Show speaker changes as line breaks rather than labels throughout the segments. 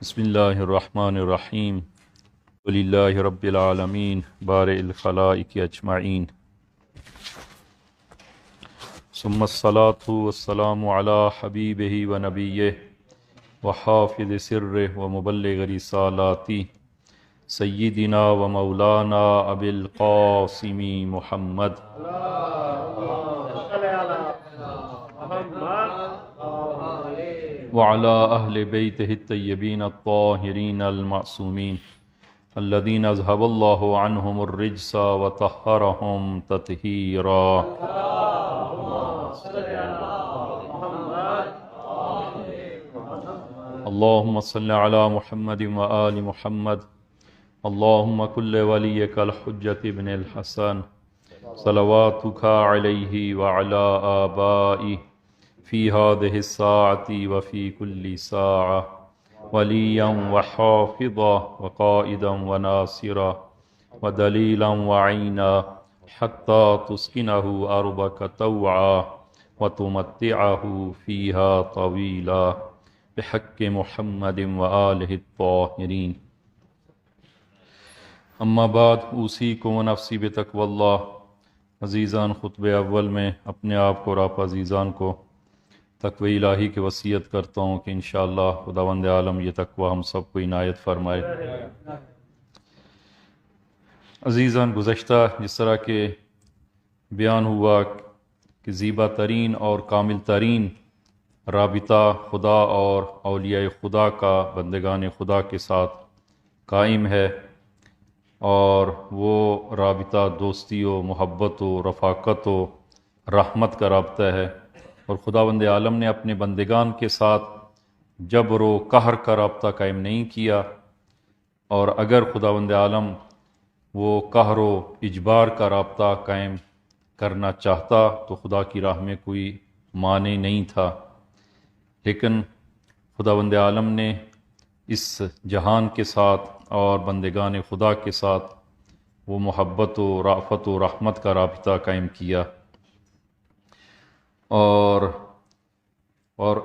بسم اللہ الرحمن الرحیم وللہ رب العالمین بارئ الخلائق اجمعین ثم الصلاة والسلام علی حبیبہ ونبیہ وحافظ سرہ ومبلغ رسالاتہ سیدنا و مولانا ابی القاسم محمد وعلى أهل بيته الطيبين الطاهرين المعصومين الذين أذهب الله عنهم الرجس وطهرهم تطهيرا. اللهم صل على محمد وآل محمد. اللهم كل وليك الحجة ابن الحسن صلواتك عليه وعلى آبائه في هذه الساعة وفي كل ساعة وليا وحافظا وقائدا وناصرا ودليلا وعينا حتى تسكنه أرضك طوعا وتمتعه فيها طويلا بحق محمد وآله الطاهرين. اما بعد اوصیکم ونفسی بتقوی اللہ. عزیزان، خطبہ اول میں اپنے آپ کو اور آپ عزیزان کو تقوی الہی کی وصیت کرتا ہوں کہ انشاءاللہ خداوند عالم یہ تقوی ہم سب کو عنایت فرمائے. عزیزان، گزشتہ جس طرح کے بیان ہوا کہ زیبا ترین اور کامل ترین رابطہ خدا اور اولیاء خدا کا بندگان خدا کے ساتھ قائم ہے، اور وہ رابطہ دوستی و محبت و رفاقت و رحمت کا رابطہ ہے. اور خداوند عالم نے اپنے بندگان کے ساتھ جبر و قہر کا رابطہ قائم نہیں کیا، اور اگر خداوند عالم وہ قہر و اجبار کا رابطہ قائم کرنا چاہتا تو خدا کی راہ میں کوئی مانع نہیں تھا. لیکن خداوند عالم نے اس جہان کے ساتھ اور بندگان خدا کے ساتھ وہ محبت و رافت و رحمت کا رابطہ قائم کیا، اور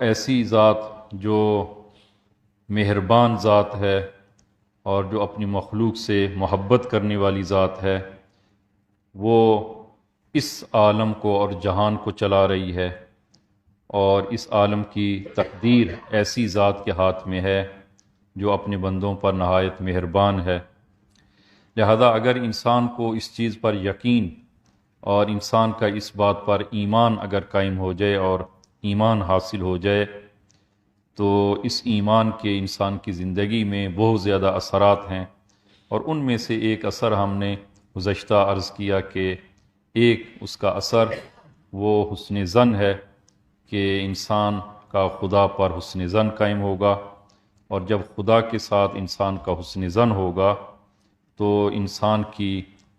ایسی ذات جو مہربان ذات ہے اور جو اپنی مخلوق سے محبت کرنے والی ذات ہے، وہ اس عالم کو اور جہان کو چلا رہی ہے، اور اس عالم کی تقدیر ایسی ذات کے ہاتھ میں ہے جو اپنے بندوں پر نہایت مہربان ہے. لہذا اگر انسان کو اس چیز پر یقین اور انسان کا اس بات پر ایمان اگر قائم ہو جائے اور ایمان حاصل ہو جائے، تو اس ایمان کے انسان کی زندگی میں بہت زیادہ اثرات ہیں. اور ان میں سے ایک اثر ہم نے گزشتہ عرض کیا کہ ایک اس کا اثر وہ حسن ظن ہے کہ انسان کا خدا پر حسن ظن قائم ہوگا، اور جب خدا کے ساتھ انسان کا حسن ظن ہوگا تو انسان کی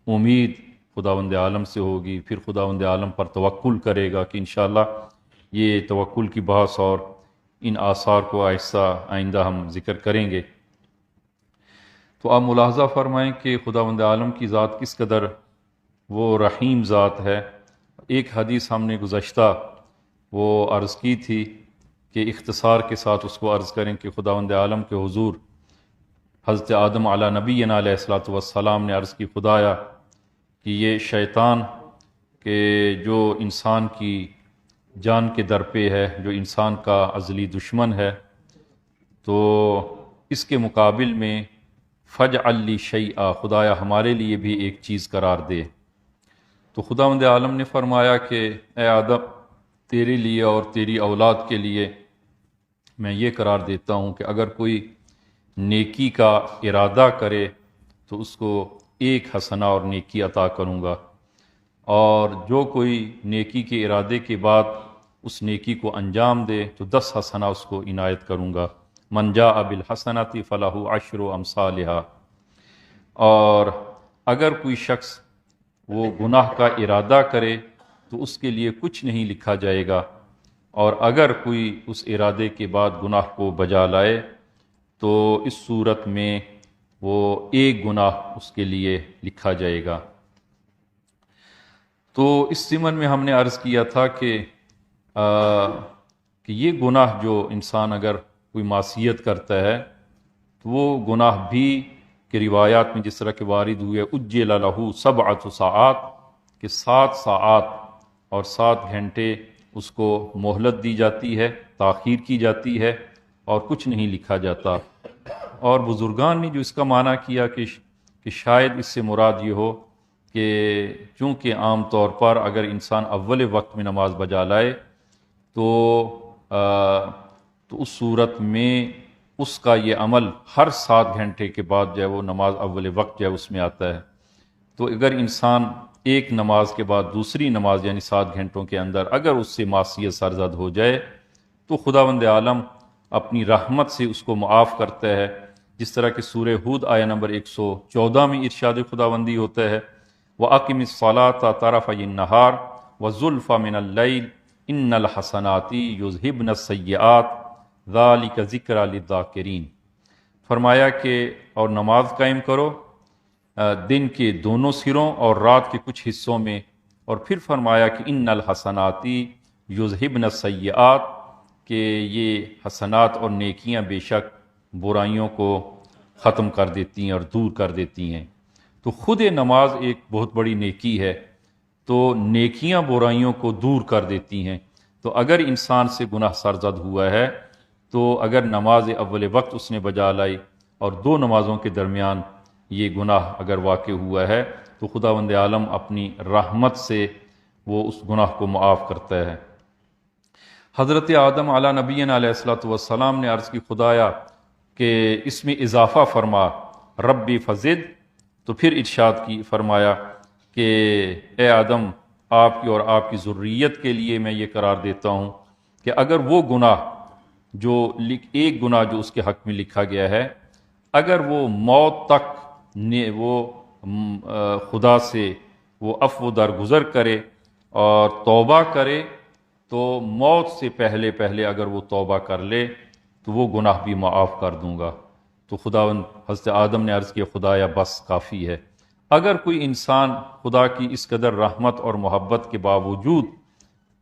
امید خداوند عالم سے ہوگی. پھر خداوند عالم پر توکل کرے گا کہ انشاءاللہ یہ توکل کی بحث اور ان آثار کو آئندہ ہم ذکر کریں گے. تو آپ ملاحظہ فرمائیں کہ خداوند عالم کی ذات کس قدر وہ رحیم ذات ہے. ایک حدیث ہم نے گزشتہ وہ عرض کی تھی کہ اختصار کے ساتھ اس کو عرض کریں کہ خداوند عالم کے حضور حضرت آدم علی نبینا علیہ الصلاۃ والسلام نے عرض کی، خدایا کہ یہ شیطان کہ جو انسان کی جان کے در پہ ہے، جو انسان کا ازلی دشمن ہے، تو اس کے مقابل میں فجعل لی شیئا، خدایا ہمارے لیے بھی ایک چیز قرار دے. تو خداوند عالم نے فرمایا کہ اے آدم، تیرے لیے اور تیری اولاد کے لیے میں یہ قرار دیتا ہوں کہ اگر کوئی نیکی کا ارادہ کرے تو اس کو ایک حسنہ اور نیکی عطا کروں گا، اور جو کوئی نیکی کے ارادے کے بعد اس نیکی کو انجام دے تو 10 حسنہ اس کو عنایت کروں گا. من جاء بالحسنۃ فلہ عشر امثالھا. اور اگر کوئی شخص وہ گناہ کا ارادہ کرے تو اس کے لیے کچھ نہیں لکھا جائے گا، اور اگر کوئی اس ارادے کے بعد گناہ کو بجا لائے تو اس صورت میں وہ ایک گناہ اس کے لیے لکھا جائے گا. تو اس ضمن میں ہم نے عرض کیا تھا کہ یہ گناہ جو انسان اگر کوئی معصیت کرتا ہے تو وہ گناہ بھی کہ روایات میں جس طرح کے وارد ہوئے اجل لہ 7 ساعات کہ 7 ساعات اور 7 گھنٹے اس کو مہلت دی جاتی ہے، تاخیر کی جاتی ہے اور کچھ نہیں لکھا جاتا۔ اور بزرگان نے جو اس کا معنی کیا کہ شاید اس سے مراد یہ ہو کہ چونکہ عام طور پر اگر انسان اول وقت میں نماز بجا لائے تو اس صورت میں اس کا یہ عمل ہر 7 گھنٹے کے بعد جو ہے وہ نماز اول وقت جو ہے اس میں آتا ہے۔ تو اگر انسان ایک نماز کے بعد دوسری نماز یعنی 7 گھنٹوں کے اندر اگر اس سے معصیت سرزد ہو جائے تو خداوند عالم اپنی رحمت سے اس کو معاف کرتا ہے، جس طرح کہ سورہ ہود آیہ نمبر 114 میں ارشاد خداوندی ہوتا ہے وَأَقِمِ الصَّلَاةَ طَرَفَيِ النَّهَارِ وَزُلْفًا مِنَ اللَّيْلِ إِنَّ الْحَسَنَاتِ يُذْهِبْنَ السَّيِّئَاتِ ذَلِكَ ذِكْرَى لِلذَّاكِرِينَ، فرمایا کہ اور نماز قائم کرو دن کے دونوں سروں اور رات کے کچھ حصوں میں، اور پھر فرمایا کہ ان الحسنات یذہبن السیئات کہ یہ حسنات اور نیکیاں بے شک برائیوں کو ختم کر دیتی ہیں اور دور کر دیتی ہیں۔ تو خود نماز ایک بہت بڑی نیکی ہے، تو نیکیاں برائیوں کو دور کر دیتی ہیں۔ تو اگر انسان سے گناہ سرزد ہوا ہے تو اگر نماز اول وقت اس نے بجا لائی اور 2 نمازوں کے درمیان یہ گناہ اگر واقع ہوا ہے تو خداوند عالم اپنی رحمت سے وہ اس گناہ کو معاف کرتا ہے۔ حضرت آدم علیہ نبینا علیہ الصلوۃ والسلام نے عرض کی خدایا کہ اس میں اضافہ فرما ربی فزد، تو پھر ارشاد کی فرمایا کہ اے آدم آپ کی اور آپ کی ذریت کے لیے میں یہ قرار دیتا ہوں کہ اگر وہ گناہ جو ایک گناہ جو اس کے حق میں لکھا گیا ہے اگر وہ موت تک وہ خدا سے وہ عفو درگزر کرے اور توبہ کرے تو موت سے پہلے اگر وہ توبہ کر لے تو وہ گناہ بھی معاف کر دوں گا۔ تو خداوند حضرت آدم نے عرض کیا خدایا بس کافی ہے۔ اگر کوئی انسان خدا کی اس قدر رحمت اور محبت کے باوجود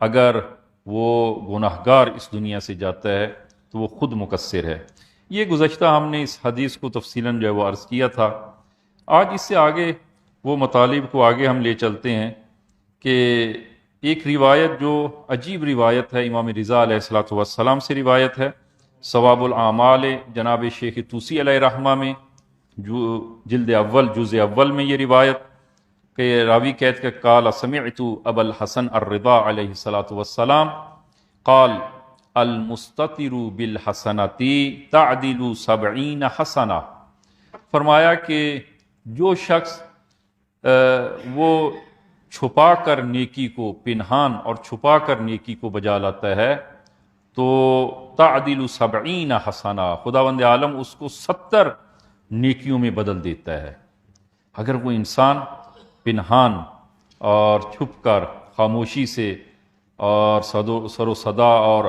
اگر وہ گناہگار اس دنیا سے جاتا ہے تو وہ خود مقصر ہے۔ یہ گزشتہ ہم نے اس حدیث کو تفصیلاً جو ہے وہ عرض کیا تھا۔ آج اس سے آگے وہ مطالب کو آگے ہم لے چلتے ہیں کہ ایک روایت جو عجیب روایت ہے امام رضا علیہ الصلوۃ والسلام سے روایت ہے، ثواب الاعمال جناب شیخ طوسی علیہ رحمہ میں جو جلد اول جزء اول میں یہ روایت کہ راوی کہتے کہ قال سمعت ابا الحسن الرضا علیہ الصلوۃ والسلام قال المستتر بالحسنۃ تعدل 70 حسنہ، فرمایا کہ جو شخص وہ چھپا کر نیکی کو پنہان اور چھپا کر نیکی کو بجا لاتا ہے تو تعدل 70 حسنہ خداوند عالم اس کو 70 نیکیوں میں بدل دیتا ہے۔ اگر وہ انسان پنہان اور چھپ کر خاموشی سے اور سر و صدا اور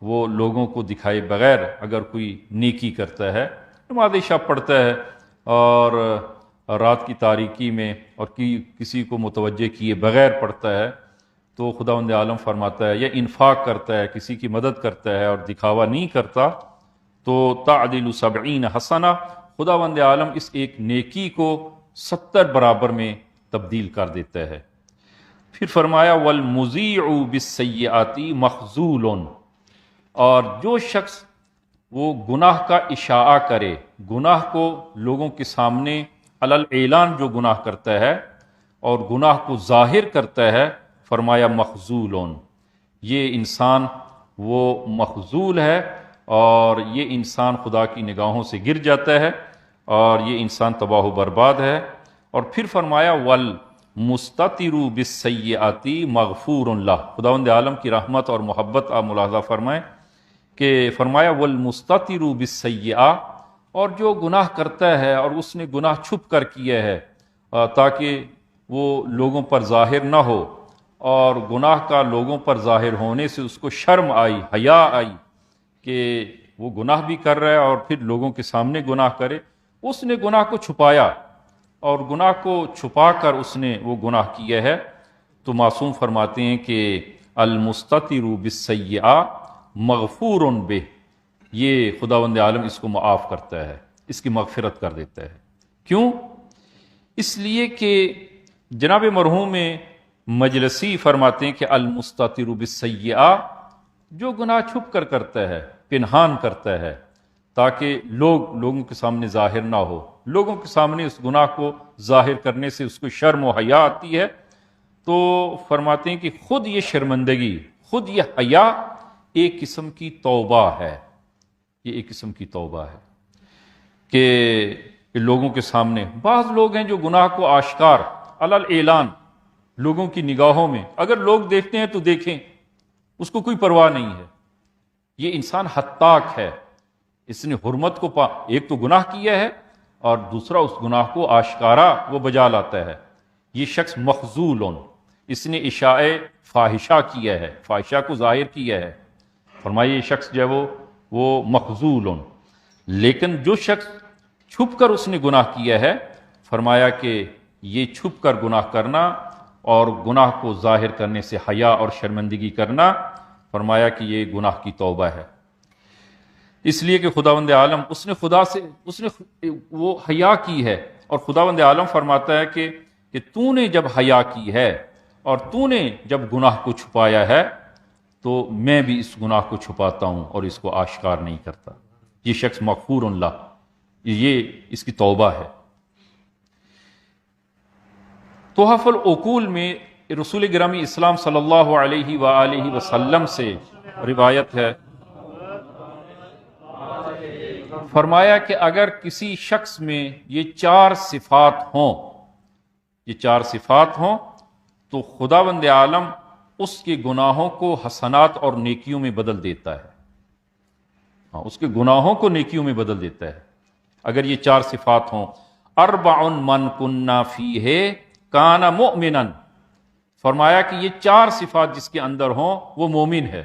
وہ لوگوں کو دکھائے بغیر اگر کوئی نیکی کرتا ہے، نماز شب پڑھتا ہے اور رات کی تاریکی میں اور کسی کو متوجہ کیے بغیر پڑھتا ہے تو خداوند عالم فرماتا ہے یا انفاق کرتا ہے کسی کی مدد کرتا ہے اور دکھاوا نہیں کرتا تو تعدل 70 حسنہ خداوند عالم اس ایک نیکی کو 70 برابر میں تبدیل کر دیتا ہے۔ پھر فرمایا والمذیع بالسیئات مخذول، اور جو شخص وہ گناہ کا اشاعہ کرے، گناہ کو لوگوں کے سامنے علل اعلان جو گناہ کرتا ہے اور گناہ کو ظاہر کرتا ہے، فرمایا مخذول، یہ انسان وہ مخذول ہے اور یہ انسان خدا کی نگاہوں سے گر جاتا ہے اور یہ انسان تباہ و برباد ہے۔ اور پھر فرمایا والمستتر بالسیئات مغفور لہ، خداوند عالم کی رحمت اور محبت آپ ملاحظہ فرمائیں کہ فرمایا والمستتر بالسیئات، اور جو گناہ کرتا ہے اور اس نے گناہ چھپ کر کیا ہے تاکہ وہ لوگوں پر ظاہر نہ ہو اور گناہ کا لوگوں پر ظاہر ہونے سے اس کو شرم آئی، حیا آئی کہ وہ گناہ بھی کر رہا ہے اور پھر لوگوں کے سامنے گناہ کرے، اس نے گناہ کو چھپایا اور گناہ کو چھپا کر اس نے وہ گناہ کیا ہے، تو معصوم فرماتے ہیں کہ المستتر بالسیئات مغفور بہ، یہ خداوند عالم اس کو معاف کرتا ہے۔ اس کی مغفرت کر دیتا ہے۔ کیوں؟ اس لیے کہ جناب مرحوم مجلسی فرماتے ہیں کہ المستتر بالسیئہ، جو گناہ چھپ کر کرتا ہے، پنہان کرتا ہے تاکہ لوگوں کے سامنے ظاہر نہ ہو، لوگوں کے سامنے اس گناہ کو ظاہر کرنے سے اس کو شرم و حیا آتی ہے، تو فرماتے ہیں کہ خود یہ شرمندگی، خود یہ حیا ایک قسم کی توبہ ہے، یہ ایک قسم کی توبہ ہے کہ لوگوں کے سامنے بعض لوگ ہیں جو گناہ کو آشکار علل اعلان لوگوں کی نگاہوں میں، اگر لوگ دیکھتے ہیں تو دیکھیں، اس کو کوئی پرواہ نہیں ہے، یہ انسان ہتاک ہے، اس نے حرمت کو ایک تو گناہ کیا ہے اور دوسرا اس گناہ کو آشکارا وہ بجا لاتا ہے، یہ شخص مخذول، اس نے اشاع فاحشہ کیا ہے، فاحشہ کو ظاہر کیا ہے، فرمایا یہ شخص جو ہے وہ مخذول۔ لیکن جو شخص چھپ کر اس نے گناہ کیا ہے، فرمایا کہ یہ چھپ کر گناہ کرنا اور گناہ کو ظاہر کرنے سے حیا اور شرمندگی کرنا، فرمایا کہ یہ گناہ کی توبہ ہے، اس لیے کہ خداوند عالم اس نے وہ حیا کی ہے، اور خداوند عالم فرماتا ہے کہ تو نے جب حیا کی ہے اور تو نے جب گناہ کو چھپایا ہے تو میں بھی اس گناہ کو چھپاتا ہوں اور اس کو آشکار نہیں کرتا۔ یہ شخص مغفور اللہ، یہ اس کی توبہ ہے۔ تحف العقول میں رسول گرامی اسلام صلی اللہ علیہ وآلہ وسلم سے روایت ہے، فرمایا کہ اگر کسی شخص میں یہ چار صفات ہوں تو خداوند عالم اس کے گناہوں کو حسنات اور نیکیوں میں بدل دیتا ہے، اس کے گناہوں کو نیکیوں میں بدل دیتا ہے اگر یہ چار صفات ہوں۔ اربع من کنا فیہ کان مؤمنا، فرمایا کہ یہ چار صفات جس کے اندر ہوں وہ مومن ہے،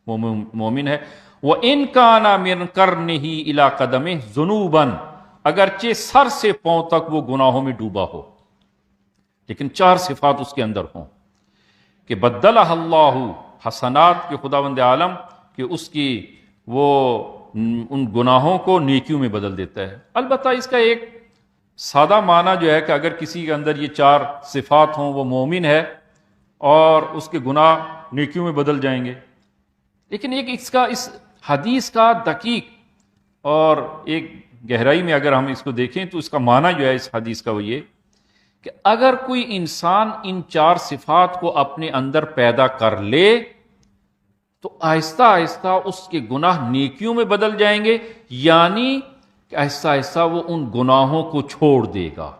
وہ مومن ہے۔ وَإِن كَانَ مِن قَرْنِهِ إِلَىٰ قَدَمِهِ ذُنُوبًا، اگرچہ سر سے پاؤں تک وہ گناہوں میں ڈوبا ہو، لیکن چار صفات اس کے اندر ہوں کہ بدلہ اللہ حسنات کے خداوند عالم کہ اس کی وہ ان گناہوں کو نیکیوں میں بدل دیتا ہے۔ البتہ اس کا ایک سادہ معنی جو ہے کہ اگر کسی کے اندر یہ چار صفات ہوں وہ مومن ہے اور اس کے گناہ نیکیوں میں بدل جائیں گے، لیکن ایک اس حدیث کا دقیق اور ایک گہرائی میں اگر ہم اس کو دیکھیں تو اس کا معنی جو ہے اس حدیث کا وہ یہ کہ اگر کوئی انسان ان چار صفات کو اپنے اندر پیدا کر لے تو آہستہ آہستہ اس کے گناہ نیکیوں میں بدل جائیں گے، یعنی کہ آہستہ آہستہ وہ ان گناہوں کو چھوڑ دے گا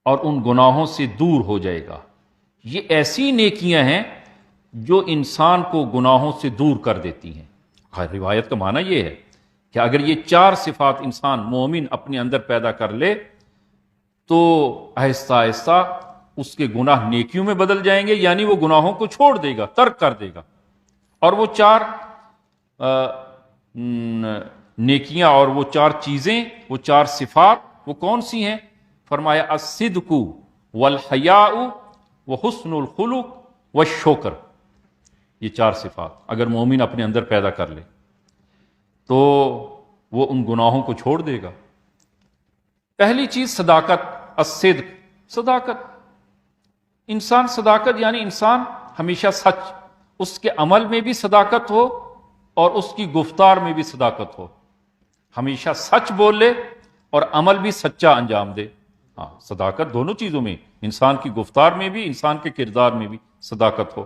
اور ان گناہوں سے دور ہو جائے گا۔ یہ ایسی نیکیاں ہیں جو انسان کو گناہوں سے دور کر دیتی ہیں۔ روایت کا معنی یہ ہے کہ اگر یہ چار صفات انسان مومن اپنے اندر پیدا کر لے تو آہستہ آہستہ اس کے گناہ نیکیوں میں بدل جائیں گے، یعنی وہ گناہوں کو چھوڑ دے گا، ترک کر دے گا۔ اور وہ چار نیکیاں اور وہ چار چیزیں، وہ چار صفات وہ کون سی ہیں؟ فرمایا الصدق والحیاء وحسن الخلق والشکر، یہ چار صفات اگر مومن اپنے اندر پیدا کر لے تو وہ ان گناہوں کو چھوڑ دے گا۔ پہلی چیز صداقت، الصدق، صداقت، انسان صداقت یعنی انسان ہمیشہ سچ، اس کے عمل میں بھی صداقت ہو اور اس کی گفتار میں بھی صداقت ہو، ہمیشہ سچ بول لے اور عمل بھی سچا انجام دے۔ ہاں، صداقت دونوں چیزوں میں، انسان کی گفتار میں بھی، انسان کے کردار میں بھی صداقت ہو۔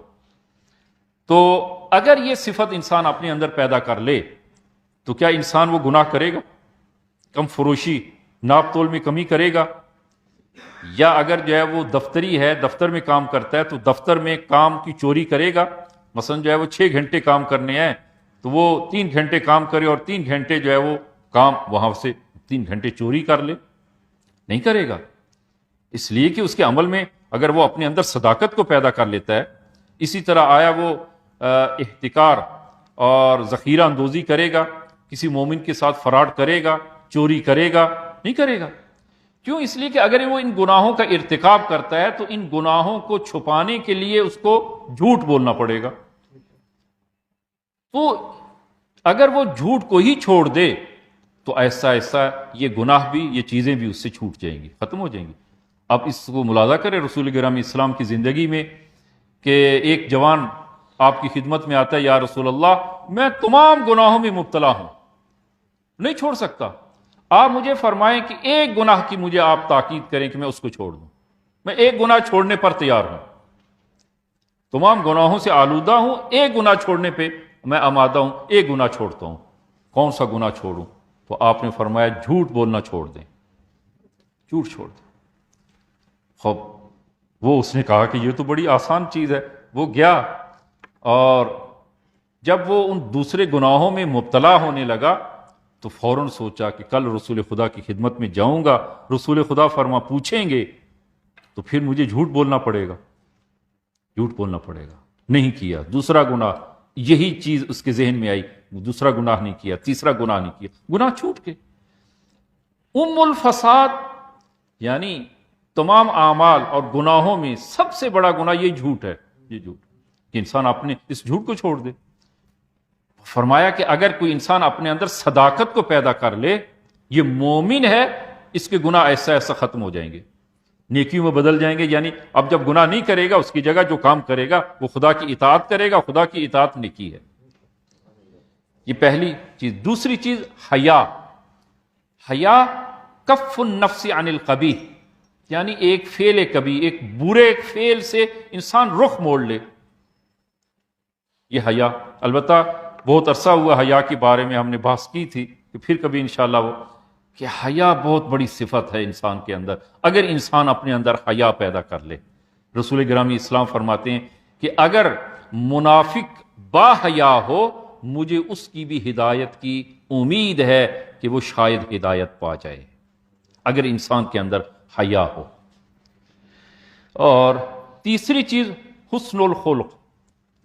تو اگر یہ صفت انسان اپنے اندر پیدا کر لے تو کیا انسان وہ گناہ کرے گا؟ کم فروشی، ناپ تول میں کمی کرے گا؟ یا اگر جو ہے وہ دفتری ہے، دفتر میں کام کرتا ہے تو دفتر میں کام کی چوری کرے گا؟ مثلا جو ہے وہ 6 گھنٹے کام کرنے ہیں تو وہ 3 گھنٹے کام کرے اور 3 گھنٹے جو ہے وہ کام وہاں سے 3 گھنٹے چوری کر لے؟ نہیں کرے گا، اس لیے کہ اس کے عمل میں اگر وہ اپنے اندر صداقت کو پیدا کر لیتا ہے۔ اسی طرح آیا وہ احتکار اور ذخیرہ اندوزی کرے گا، کسی مومن کے ساتھ فراڈ کرے گا، چوری کرے گا؟ نہیں کرے گا۔ کیوں؟ اس لیے کہ اگر وہ ان گناہوں کا ارتکاب کرتا ہے تو ان گناہوں کو چھپانے کے لیے اس کو جھوٹ بولنا پڑے گا۔ تو اگر وہ جھوٹ کو ہی چھوڑ دے تو ایسا ایسا یہ گناہ بھی، یہ چیزیں بھی اس سے چھوٹ جائیں گی، ختم ہو جائیں گی۔ اب اس کو ملاحظہ کریں رسول گرامی اسلام کی زندگی میں کہ ایک جوان آپ کی خدمت میں آتا ہے، یا رسول اللہ میں تمام گناہوں میں مبتلا ہوں، نہیں چھوڑ سکتا، آپ مجھے فرمائیں کہ ایک گناہ کی مجھے آپ تاکید کریں کہ میں اس کو چھوڑ دوں، میں ایک گناہ چھوڑنے پر تیار ہوں، تمام گناہوں سے آلودہ ہوں، ایک گناہ چھوڑنے پہ میں آمادہ ہوں، ایک گناہ چھوڑتا ہوں، کون سا گناہ چھوڑوں؟ تو آپ نے فرمایا جھوٹ بولنا چھوڑ دیں، جھوٹ چھوڑ دیں۔ خب وہ اس نے کہا کہ یہ تو بڑی آسان چیز ہے، وہ گیا اور جب وہ ان دوسرے گناہوں میں مبتلا ہونے لگا تو فوراً سوچا کہ کل رسول خدا کی خدمت میں جاؤں گا، رسول خدا فرما پوچھیں گے تو پھر مجھے جھوٹ بولنا پڑے گا، جھوٹ بولنا پڑے گا، نہیں کیا۔ دوسرا گناہ، یہی چیز اس کے ذہن میں آئی، دوسرا گناہ نہیں کیا، تیسرا گناہ نہیں کیا، گناہ چھوٹ کے۔ الفساد یعنی تمام اعمال اور گناہوں میں سب سے بڑا گناہ یہ جھوٹ ہے، یہ جھوٹ، کہ انسان اپنے اس جھوٹ کو چھوڑ دے۔ فرمایا کہ اگر کوئی انسان اپنے اندر صداقت کو پیدا کر لے، یہ مومن ہے، اس کے گناہ ایسا ایسا ختم ہو جائیں گے، نیکیوں میں بدل جائیں گے۔ یعنی اب جب گناہ نہیں کرے گا، اس کی جگہ جو کام کرے گا وہ خدا کی اطاعت کرے گا، خدا کی اطاعت نیکی ہے۔ یہ پہلی چیز۔ دوسری چیز حیا، حیا کف النفس عن القبیح، یعنی ایک فعل کبھی، ایک برے فعل سے انسان رخ موڑ لے، یہ حیا۔ البتہ بہت عرصہ ہوا حیا کے بارے میں ہم نے بحث کی تھی، کہ پھر کبھی انشاءاللہ وہ کہ حیا بہت بڑی صفت ہے انسان کے اندر، اگر انسان اپنے اندر حیا پیدا کر لے۔ رسول گرامی اسلام فرماتے ہیں کہ اگر منافق با حیا ہو، مجھے اس کی بھی ہدایت کی امید ہے کہ وہ شاید ہدایت پا جائے، اگر انسان کے اندر حیا ہو۔ اور تیسری چیز حسن الخلق،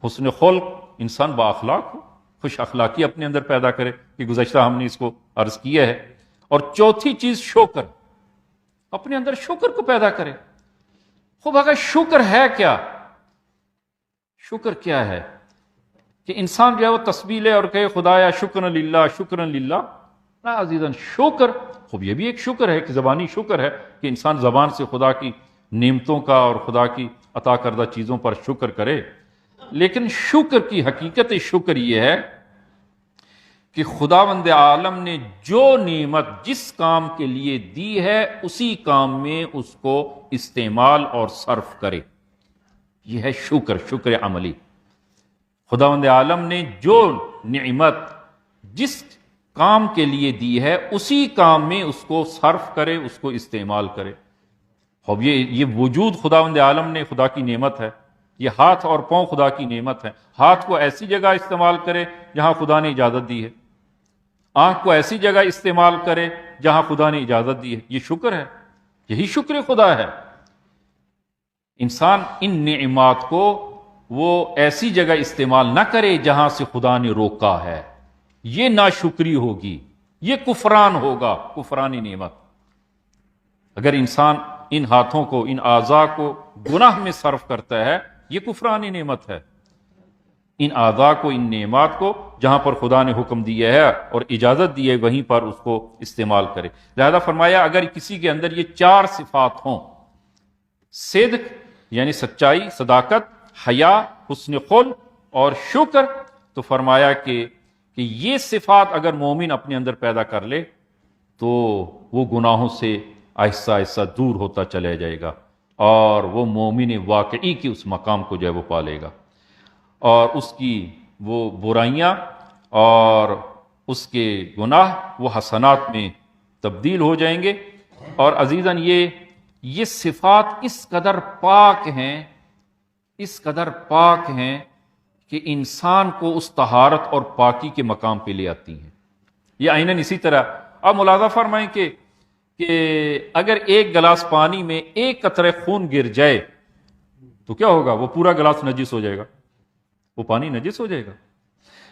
حسن خلق، انسان با اخلاق ہو، خوش اخلاقی اپنے اندر پیدا کرے، کہ گزشتہ ہم نے اس کو عرض کیا ہے۔ اور چوتھی چیز شکر، اپنے اندر شکر کو پیدا کرے۔ خوب اگر شکر ہے کیا، شکر کیا ہے کہ انسان جو ہے وہ تسبیح لے اور کہے خدایا شکرا للہ شکرا للہ، نا عزیزاً شکر، خوب یہ بھی ایک شکر ہے کہ زبانی شکر ہے کہ انسان زبان سے خدا کی نعمتوں کا اور خدا کی عطا کردہ چیزوں پر شکر کرے، لیکن شکر کی حقیقت شکر یہ ہے کہ خداوند عالم نے جو نعمت جس کام کے لیے دی ہے اسی کام میں اس کو استعمال اور صرف کرے، یہ ہے شکر، شکر عملی۔ خداوند عالم نے جو نعمت جس کام کے لیے دی ہے اسی کام میں اس کو صرف کرے، اس کو استعمال کرے۔ اب یہ وجود خداوند عالم نے خدا کی نعمت ہے، یہ ہاتھ اور پاؤں خدا کی نعمت ہے، ہاتھ کو ایسی جگہ استعمال کرے جہاں خدا نے اجازت دی ہے، آنکھ کو ایسی جگہ استعمال کرے جہاں خدا نے اجازت دی ہے، یہ شکر ہے، یہی شکر خدا ہے۔ انسان ان نعمات کو وہ ایسی جگہ استعمال نہ کرے جہاں سے خدا نے روکا ہے، یہ ناشکری ہوگی، یہ کفران ہوگا، کفرانی نعمت۔ اگر انسان ان ہاتھوں کو، ان اعضاء کو گناہ میں صرف کرتا ہے، یہ کفرانی نعمت ہے۔ ان اعضاء کو، ان نعمات کو جہاں پر خدا نے حکم دیا ہے اور اجازت دی ہے وہیں پر اس کو استعمال کرے۔ لہذا فرمایا اگر کسی کے اندر یہ چار صفات ہوں، صدق یعنی سچائی، صداقت، حیا، حسن خلق اور شکر، تو فرمایا کہ یہ صفات اگر مومن اپنے اندر پیدا کر لے تو وہ گناہوں سے آہستہ آہستہ دور ہوتا چلے جائے گا اور وہ مومن واقعی کی اس مقام کو جو ہے وہ پالے گا، اور اس کی وہ برائیاں اور اس کے گناہ وہ حسنات میں تبدیل ہو جائیں گے۔ اور عزیزاً یہ صفات اس قدر پاک ہیں، اس قدر پاک ہیں کہ انسان کو اس طہارت اور پاکی کے مقام پہ لے آتی ہیں۔ یہ عیناً اسی طرح آپ ملاحظہ فرمائیں کہ اگر ایک گلاس پانی میں ایک قطرہ خون گر جائے تو کیا ہوگا؟ وہ پورا گلاس نجس ہو جائے گا، وہ پانی نجس ہو جائے گا۔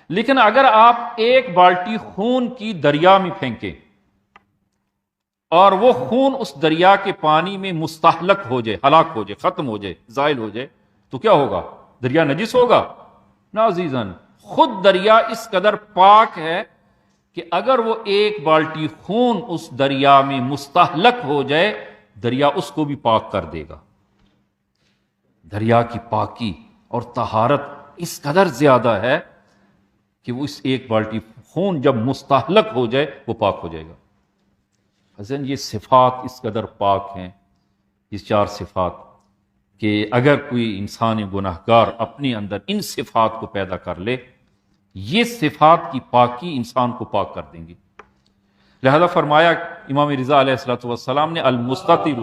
لیکن اگر آپ ایک بالٹی خون کی دریا میں پھینکیں اور وہ خون اس دریا کے پانی میں مستحلق ہو جائے، ہلاک ہو جائے، ختم ہو جائے، زائل ہو جائے، تو کیا ہوگا؟ دریا نجس ہوگا؟ نا عزیزاً، خود دریا اس قدر پاک ہے کہ اگر وہ ایک بالٹی خون اس دریا میں مستحلق ہو جائے، دریا اس کو بھی پاک کر دے گا۔ دریا کی پاکی اور طہارت اس قدر زیادہ ہے کہ وہ اس ایک بالٹی خون جب مستحلق ہو جائے وہ پاک ہو جائے گا۔ حسن یہ صفات اس قدر پاک ہیں، یہ چار صفات، کہ اگر کوئی انسان گناہگار اپنے اندر ان صفات کو پیدا کر لے، یہ صفات کی پاکی انسان کو پاک کر دیں گی۔ لہذا فرمایا امام رضا علیہ الصلوۃ والسلام نے المستتر،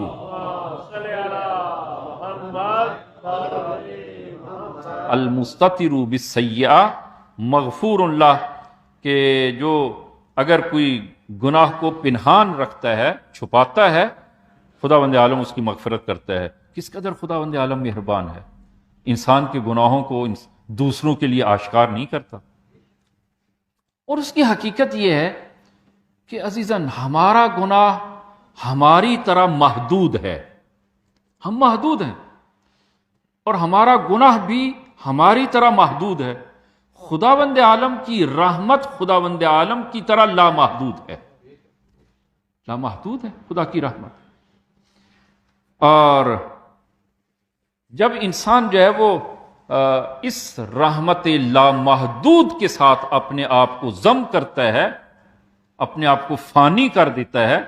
المستتر بالسیئہ مغفور اللہ، کہ جو اگر کوئی گناہ کو پنہان رکھتا ہے، چھپاتا ہے، خداوند عالم اس کی مغفرت کرتا ہے۔ کس قدر خداوند عالم مہربان ہے، انسان کے گناہوں کو دوسروں کے لیے آشکار نہیں کرتا۔ اور اس کی حقیقت یہ ہے کہ عزیزاً ہمارا گناہ ہماری طرح محدود ہے، ہم محدود ہیں، اور ہمارا گناہ بھی ہماری طرح محدود ہے۔ خداوند عالم کی رحمت خداوند عالم کی طرح لامحدود ہے، لامحدود ہے خدا کی رحمت۔ اور جب انسان جو ہے وہ اس رحمت لامحدود کے ساتھ اپنے آپ کو ضم کرتا ہے، اپنے آپ کو فانی کر دیتا ہے،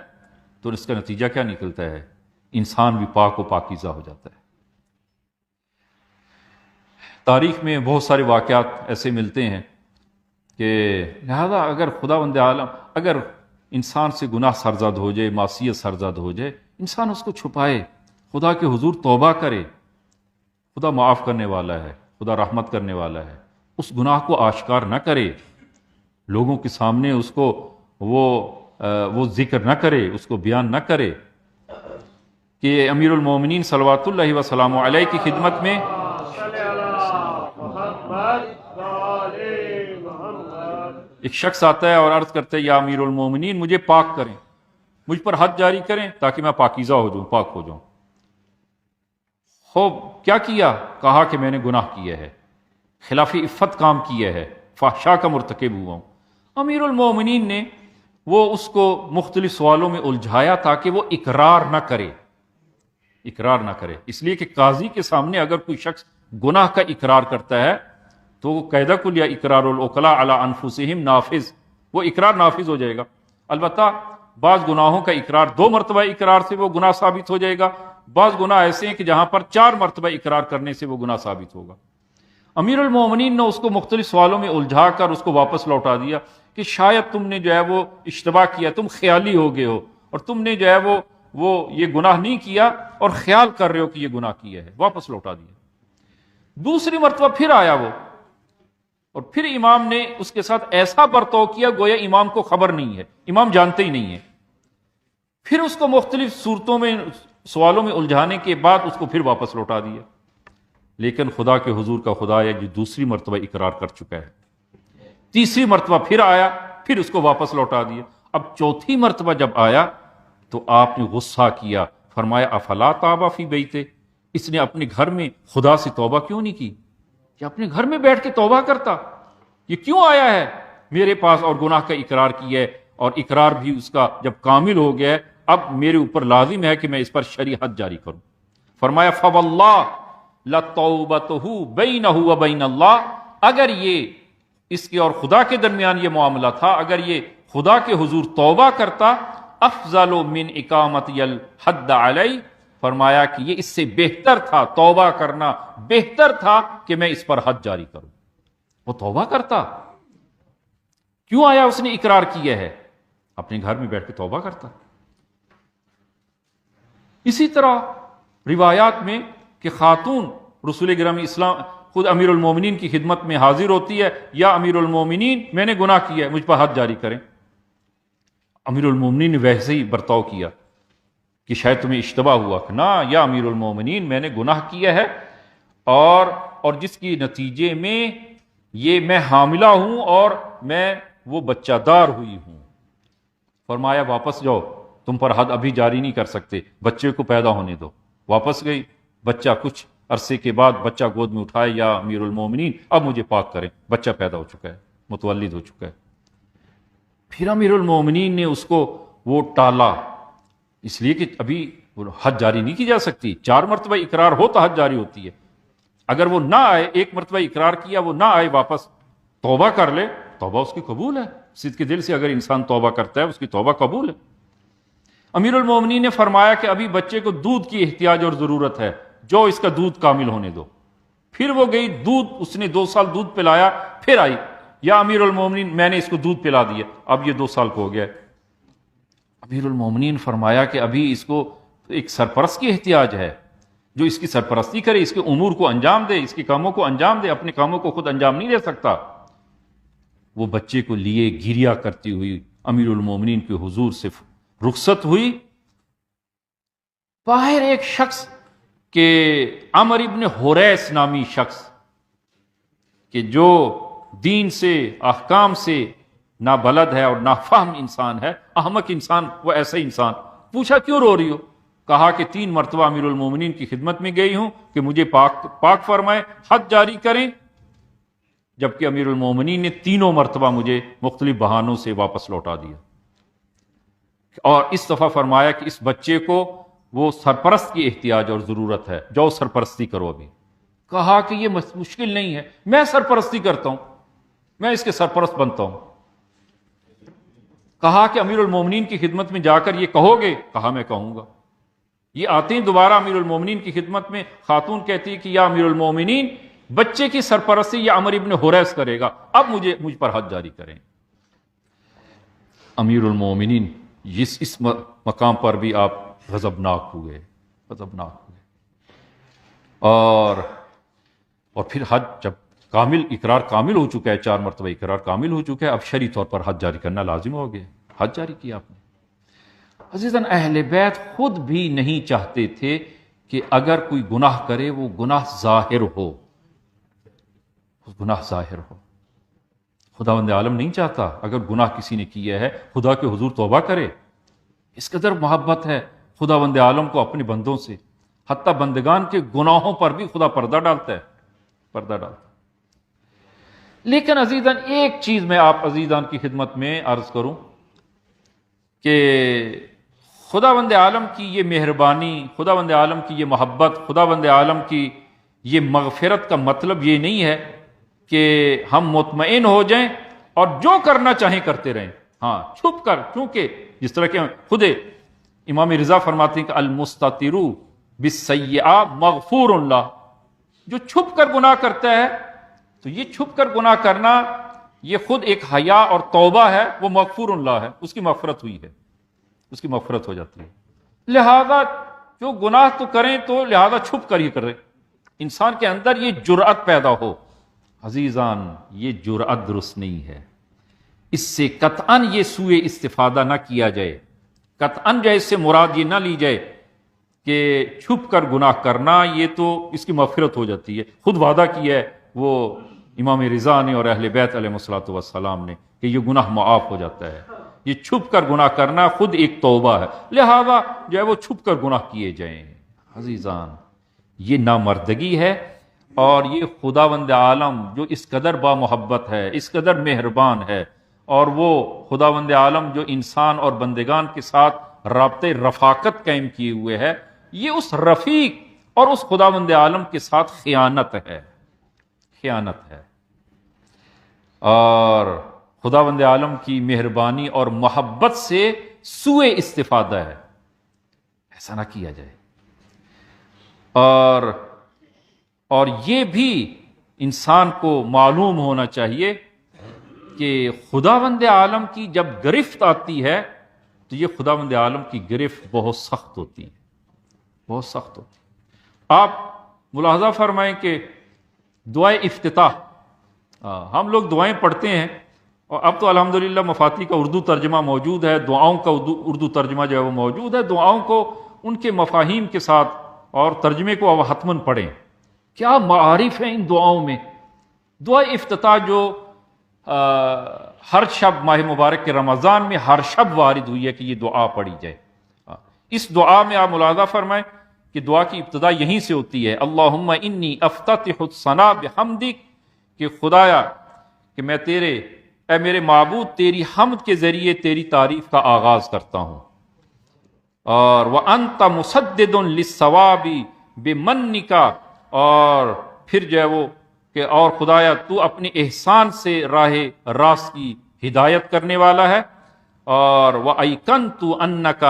تو اس کا نتیجہ کیا نکلتا ہے؟ انسان بھی پاک و پاکیزہ ہو جاتا ہے۔ تاریخ میں بہت سارے واقعات ایسے ملتے ہیں کہ لہذا اگر خداوند عالم اگر انسان سے گناہ سرزد ہو جائے، معصیت سرزد ہو جائے، انسان اس کو چھپائے، خدا کے حضور توبہ کرے، خدا معاف کرنے والا ہے، خدا رحمت کرنے والا ہے، اس گناہ کو آشکار نہ کرے، لوگوں کے سامنے اس کو وہ ذکر نہ کرے، اس کو بیان نہ کرے۔ کہ امیر المومنین صلوات اللہ وسلام علیہ کی خدمت میں ایک شخص آتا ہے اور عرض کرتا ہے یا امیر المومنین مجھے پاک کریں، مجھ پر حد جاری کریں تاکہ میں پاکیزہ ہو جاؤں، پاک ہو جاؤں۔ خوب کیا کیا؟ کہا کہ میں نے گناہ کیا ہے، خلاف عفت کام کیا ہے، فحشاء کا مرتکب ہوا ہوں۔ امیر المومنین نے وہ اس کو مختلف سوالوں میں الجھایا تاکہ وہ اقرار نہ کرے، اقرار نہ کرے، اس لیے کہ قاضی کے سامنے اگر کوئی شخص گناہ کا اقرار کرتا ہے تو وہ قاعدہ کلیہ اقرار العقلاء علی انفسہم نافذ، وہ اقرار نافذ ہو جائے گا۔ البتہ بعض گناہوں کا اقرار 2 مرتبہ اقرار سے وہ گناہ ثابت ہو جائے گا، بعض گناہ ایسے ہیں کہ جہاں پر 4 مرتبہ اقرار کرنے سے وہ گناہ ثابت ہوگا۔ امیر المومنین نے اس کو مختلف سوالوں میں الجھا کر اس کو واپس لوٹا دیا کہ شاید تم نے جو ہے وہ اشتباہ کیا، تم خیالی ہو گئے ہو، اور تم نے جو ہے وہ یہ گناہ نہیں کیا اور خیال کر رہے ہو کہ یہ گناہ کیا ہے، واپس لوٹا دیا۔ دوسری مرتبہ پھر آیا وہ، اور پھر امام نے اس کے ساتھ ایسا برتاؤ کیا گویا امام کو خبر نہیں ہے، امام جانتے ہی نہیں ہے۔ پھر اس کو مختلف صورتوں میں سوالوں میں الجھانے کے بعد اس کو پھر واپس لوٹا دیا۔ لیکن خدا کے حضور کا خدا ہے جو دوسری مرتبہ اقرار کر چکا ہے، تیسری مرتبہ پھر آیا، پھر اس کو واپس لوٹا دیا۔ اب چوتھی مرتبہ جب آیا تو آپ نے غصہ کیا، فرمایا افلا تاب فی بیتے، اس نے اپنے گھر میں خدا سے توبہ کیوں نہیں کی؟ کہ اپنے گھر میں بیٹھ کے توبہ کرتا، یہ کیوں آیا ہے میرے پاس اور گناہ کا اقرار کیا ہے، اور اقرار بھی اس کا جب کامل ہو گیا ہے، اب میرے اوپر لازم ہے کہ میں اس پر شریعت جاری کروں۔ فرمایا فواللہ لتوبتہ بینہ وبین اللہ، اگر یہ اس کے اور خدا کے درمیان یہ معاملہ تھا، اگر یہ خدا کے حضور توبہ کرتا، افضل من اقامت الحد علی، فرمایا کہ یہ اس سے بہتر تھا، توبہ کرنا بہتر تھا کہ میں اس پر حد جاری کروں۔ وہ توبہ کرتا، کیوں آیا اس نے اقرار کیا ہے؟ اپنے گھر میں بیٹھ کے توبہ کرتا۔ اسی طرح روایات میں کہ خاتون رسول گرامی اسلام خود امیر المومنین کی خدمت میں حاضر ہوتی ہے، یا امیر المومنین میں نے گناہ کیا ہے، مجھ پر حد جاری کریں۔ امیر المومنین نے ویسے ہی برتاؤ کیا کہ شاید تمہیں اشتباہ ہوا، کہ نہ یا امیر المومنین میں نے گناہ کیا ہے، اور جس کی نتیجے میں یہ میں حاملہ ہوں اور میں وہ بچہ دار ہوئی ہوں۔ فرمایا واپس جاؤ، تم پر حد ابھی جاری نہیں کر سکتے، بچے کو پیدا ہونے دو۔ واپس گئی، بچہ کچھ عرصے کے بعد بچہ گود میں اٹھائے، یا امیر المومنین اب مجھے پاک کریں، بچہ پیدا ہو چکا ہے، متولد ہو چکا ہے۔ پھر امیر المومنین نے اس کو وہ ٹالا، اس لیے کہ ابھی حد جاری نہیں کی جا سکتی، 4 مرتبہ اقرار ہو تو حد جاری ہوتی ہے۔ اگر وہ نہ آئے، ایک مرتبہ اقرار کیا وہ نہ آئے واپس، توبہ کر لے، توبہ اس کی قبول ہے، صدق کے دل سے اگر انسان توبہ کرتا ہے اس کی توبہ قبول ہے۔ امیر المومنین نے فرمایا کہ ابھی بچے کو دودھ کی احتیاج اور ضرورت ہے، جو اس کا دودھ کامل ہونے دو۔ پھر وہ گئی، دودھ اس نے 2 سال دودھ پلایا، پھر آئی، یا امیر المومنین میں نے اس کو دودھ پلا دیا، اب یہ 2 سال کو ہو گیا۔ امیر المومنین فرمایا کہ ابھی اس کو ایک سرپرست کی احتیاج ہے، جو اس کی سرپرستی کرے، اس کے امور کو انجام دے، اس کے کاموں کو انجام دے، اپنے کاموں کو خود انجام نہیں دے سکتا۔ وہ بچے کو لیے گریا کرتی ہوئی امیر المومنین کے حضور سے رخصت ہوئی۔ باہر ایک شخص کہ عمر ابن حریث نامی شخص کہ جو دین سے، احکام سے نابلد ہے اور نافہم انسان ہے، احمق انسان، وہ ایسا انسان، پوچھا کیوں رو رہی ہو؟ کہا کہ 3 مرتبہ امیر المومنین کی خدمت میں گئی ہوں کہ مجھے پاک فرمائے، حد جاری کریں، جبکہ امیر المومنین نے 3 مرتبہ مجھے مختلف بہانوں سے واپس لوٹا دیا۔ اور اس دفعہ فرمایا کہ اس بچے کو وہ سرپرست کی احتیاج اور ضرورت ہے، جو سرپرستی کرو ابھی۔ کہا کہ یہ مشکل نہیں ہے، میں سرپرستی کرتا ہوں، میں اس کے سرپرست بنتا ہوں۔ کہا کہ امیر المومنین کی خدمت میں جا کر یہ کہو گے؟ کہا میں کہوں گا۔ یہ آتے ہیں دوبارہ امیر المومنین کی خدمت میں، خاتون کہتی ہے کہ یا امیر المومنین، بچے کی سرپرستی یا عمر ابن حریث کرے گا، اب مجھ پر حد جاری کریں۔ امیر المومنین اس مقام پر بھی آپ غضبناک ہوئے، اور پھر حد جب اقرار کامل ہو چکا ہے، 4 مرتبہ اقرار کامل ہو چکا ہے، اب شرعی طور پر حد جاری کرنا لازم ہو گیا، حد جاری کیا آپ نے۔ عزیزاً، اہل بیت خود بھی نہیں چاہتے تھے کہ اگر کوئی گناہ کرے وہ گناہ ظاہر ہو، خداوند عالم نہیں چاہتا اگر گناہ کسی نے کیا ہے خدا کے حضور توبہ کرے۔ اس قدر محبت ہے خداوند عالم کو اپنے بندوں سے، حتیٰ بندگان کے گناہوں پر بھی خدا پردہ ڈالتا ہے۔ لیکن عزیزاً، ایک چیز میں آپ عزیزان کی خدمت میں عرض کروں کہ خداوند عالم کی یہ مہربانی، خداوند عالم کی یہ محبت، خداوند عالم کی یہ مغفرت کا مطلب یہ نہیں ہے کہ ہم مطمئن ہو جائیں اور جو کرنا چاہیں کرتے رہیں، ہاں چھپ کر، کیونکہ جس طرح کہ خود امام رضا فرماتے ہیں کہ المستتر بالسیئہ مغفور اللہ، جو چھپ کر گناہ کرتا ہے تو یہ چھپ کر گناہ کرنا یہ خود ایک حیا اور توبہ ہے، وہ مغفور اللہ ہے، اس کی مغفرت ہوئی ہے، اس کی مغفرت ہو جاتی ہے۔ لہذا جو گناہ تو کریں تو لہذا چھپ کر ہی کریں، انسان کے اندر یہ جرأت پیدا ہو۔ عزیزان، یہ جرأت درست نہیں ہے، اس سے قطعاً یہ سوء استفادہ نہ کیا جائے، قطعاً جو اس سے مراد یہ نہ لی جائے کہ چھپ کر گناہ کرنا یہ تو اس کی مغفرت ہو جاتی ہے۔ خود وعدہ کیا ہے وہ امام رضا نے اور اہل بیت علیہ الصلوۃ والسلام نے کہ یہ گناہ معاف ہو جاتا ہے، یہ چھپ کر گناہ کرنا خود ایک توبہ ہے، لہذا جو ہے وہ چھپ کر گناہ کیے جائیں۔ عزیزان، یہ نامردگی ہے، اور یہ خداوند عالم جو اس قدر با محبت ہے، اس قدر مہربان ہے، اور وہ خداوند عالم جو انسان اور بندگان کے ساتھ رابطے رفاقت قائم کیے ہوئے ہے، یہ اس رفیق اور اس خداوند عالم کے ساتھ خیانت ہے، اور خداوند عالم کی مہربانی اور محبت سے سوء استفادہ ہے، ایسا نہ کیا جائے۔ اور یہ بھی انسان کو معلوم ہونا چاہیے کہ خداوند عالم کی جب گرفت آتی ہے تو یہ خداوند عالم کی گرفت بہت سخت ہوتی ہے، بہت سخت ہوتی ہے۔ آپ ملاحظہ فرمائیں کہ دعائے افتتاح، ہم لوگ دعائیں پڑھتے ہیں، اور اب تو الحمدللہ مفاتی کا اردو ترجمہ موجود ہے، دعاؤں کا اردو ترجمہ جو ہے وہ موجود ہے، دعاؤں کو ان کے مفاہیم کے ساتھ اور ترجمے کو اب حتماً پڑھیں۔ کیا معارف ہیں ان دعاؤں میں۔ دعا افتتاح جو ہر شب ماہ مبارک کے رمضان میں ہر شب وارد ہوئی ہے کہ یہ دعا پڑھی جائے، اس دعا میں آپ ملاحظہ فرمائیں کہ دعا کی ابتدا یہیں سے ہوتی ہے، اللہم انی افتتح الثناء بحمدک، کہ خدایا کہ میں تیرے اے میرے معبود تیری حمد کے ذریعے تیری تعریف کا آغاز کرتا ہوں، اور وَأَنْتَ مُسَدِّدٌ لِلصَّوَابِ بِمَنِّكَ، اور پھر جو ہے وہ کہ اور خدایا تو اپنے احسان سے راہ راست کی ہدایت کرنے والا ہے، اور وَأَيْقَنْتُ أَنَّكَ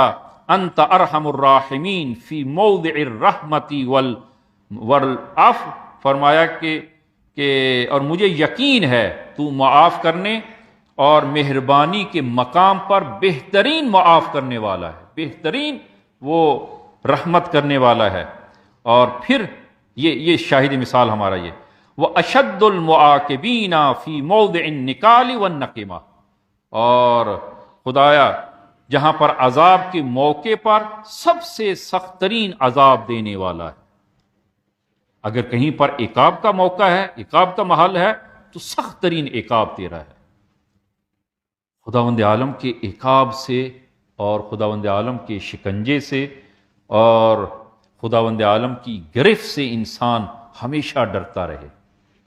أَنْتَ أَرْحَمُ الرَّاحِمِينَ فِي مَوْضِعِ الرَّحْمَةِ وَالْعَفْوِ، فرمایا کہ اور مجھے یقین ہے تو معاف کرنے اور مہربانی کے مقام پر بہترین معاف کرنے والا ہے، بہترین وہ رحمت کرنے والا ہے۔ اور پھر یہ شاہد مثال ہمارا یہ وَأَشَدُّ الْمُعَاقِبِينَ فِي مَوْضِعِ النِّكَالِ وَالنَّقِمَةِ، اور خدایا جہاں پر عذاب کے موقع پر سب سے سخت ترین عذاب دینے والا ہے، اگر کہیں پر عقاب کا موقع ہے، عقاب کا محل ہے، تو سخت ترین عقاب تیرا ہے۔ خداوند عالم کے عقاب سے اور خداوند عالم کے شکنجے سے اور خداوند عالم کی گرفت سے انسان ہمیشہ ڈرتا رہے،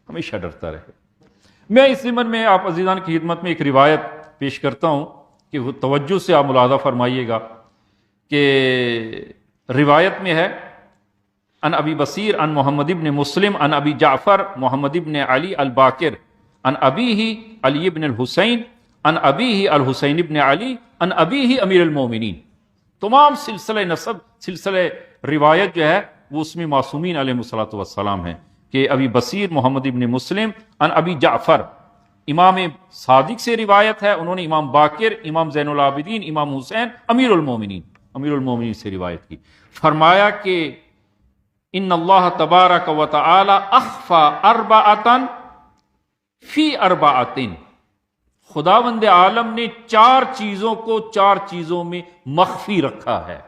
ہمیشہ ڈرتا رہے۔ میں اس ضمن میں آپ عزیزان کی خدمت میں ایک روایت پیش کرتا ہوں کہ وہ توجہ سے آپ ملاحظہ فرمائیے گا کہ روایت میں ہے عن ابی بصیر عن محمد ابن مسلم عن ابی جعفر محمد ابن علی الباکر عن ابیہ علی ابن الحسین عن ابیہ الحسین ابن علی عن ابیہ امیر المومنین۔ تمام سلسلہ نسب، سلسلہ روایت جو ہے وہ اس میں معصومین علیہ الصلوۃ والسلام ہیں، کہ ابی بصیر محمد ابن مسلم عن ابی جعفر، امام صادق سے روایت ہے، انہوں نے امام باقر، امام زین العابدین، امام حسین امیر المومنین سے روایت کی۔ فرمایا کہ ان اللہ تبارک و تعالی اخفى اربعۃ فی اربعۃ، خداوند عالم نے چار چیزوں کو چار چیزوں میں مخفی رکھا ہے،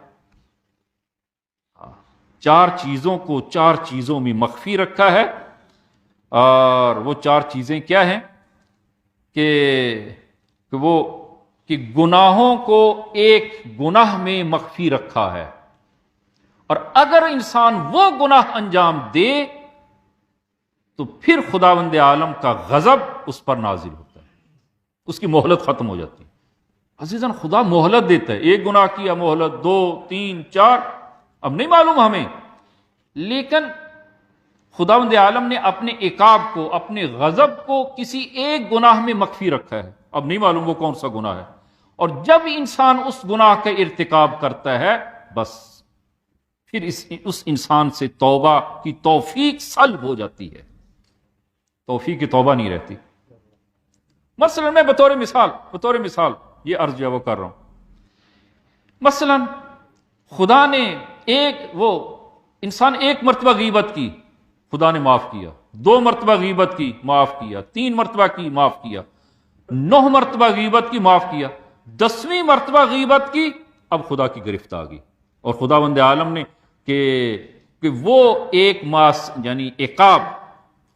چار چیزوں کو چار چیزوں میں مخفی رکھا ہے، اور وہ چار چیزیں کیا ہیں کہ گناہوں کو ایک گناہ میں مخفی رکھا ہے، اور اگر انسان وہ گناہ انجام دے تو پھر خداوند عالم کا غضب اس پر نازل ہوتا ہے، اس کی مہلت ختم ہو جاتی ہے۔ عزیزاً خدا مہلت دیتا ہے، ایک گناہ کیا مہلت، 2 3 4، اب نہیں معلوم ہمیں، لیکن خداوند عالم نے اپنے عقاب کو، اپنے غضب کو کسی ایک گناہ میں مخفی رکھا ہے، اب نہیں معلوم وہ کون سا گناہ ہے، اور جب انسان اس گناہ کا ارتکاب کرتا ہے بس پھر اس انسان سے توبہ کی توفیق سلب ہو جاتی ہے، توفیق کی توبہ نہیں رہتی۔ مثلا میں بطور مثال یہ عرض جو ہے وہ کر رہا ہوں، مثلا خدا نے انسان ایک مرتبہ غیبت کی، خدا نے معاف کیا، 2 مرتبہ غیبت کی، معاف کیا، 3 مرتبہ کی، معاف کیا، 9 مرتبہ غیبت کی، معاف کیا، 10ویں مرتبہ غیبت کی، اب خدا کی گرفت آ گئی، اور خداوند عالم نے کہ وہ ایک یعنی عقاب،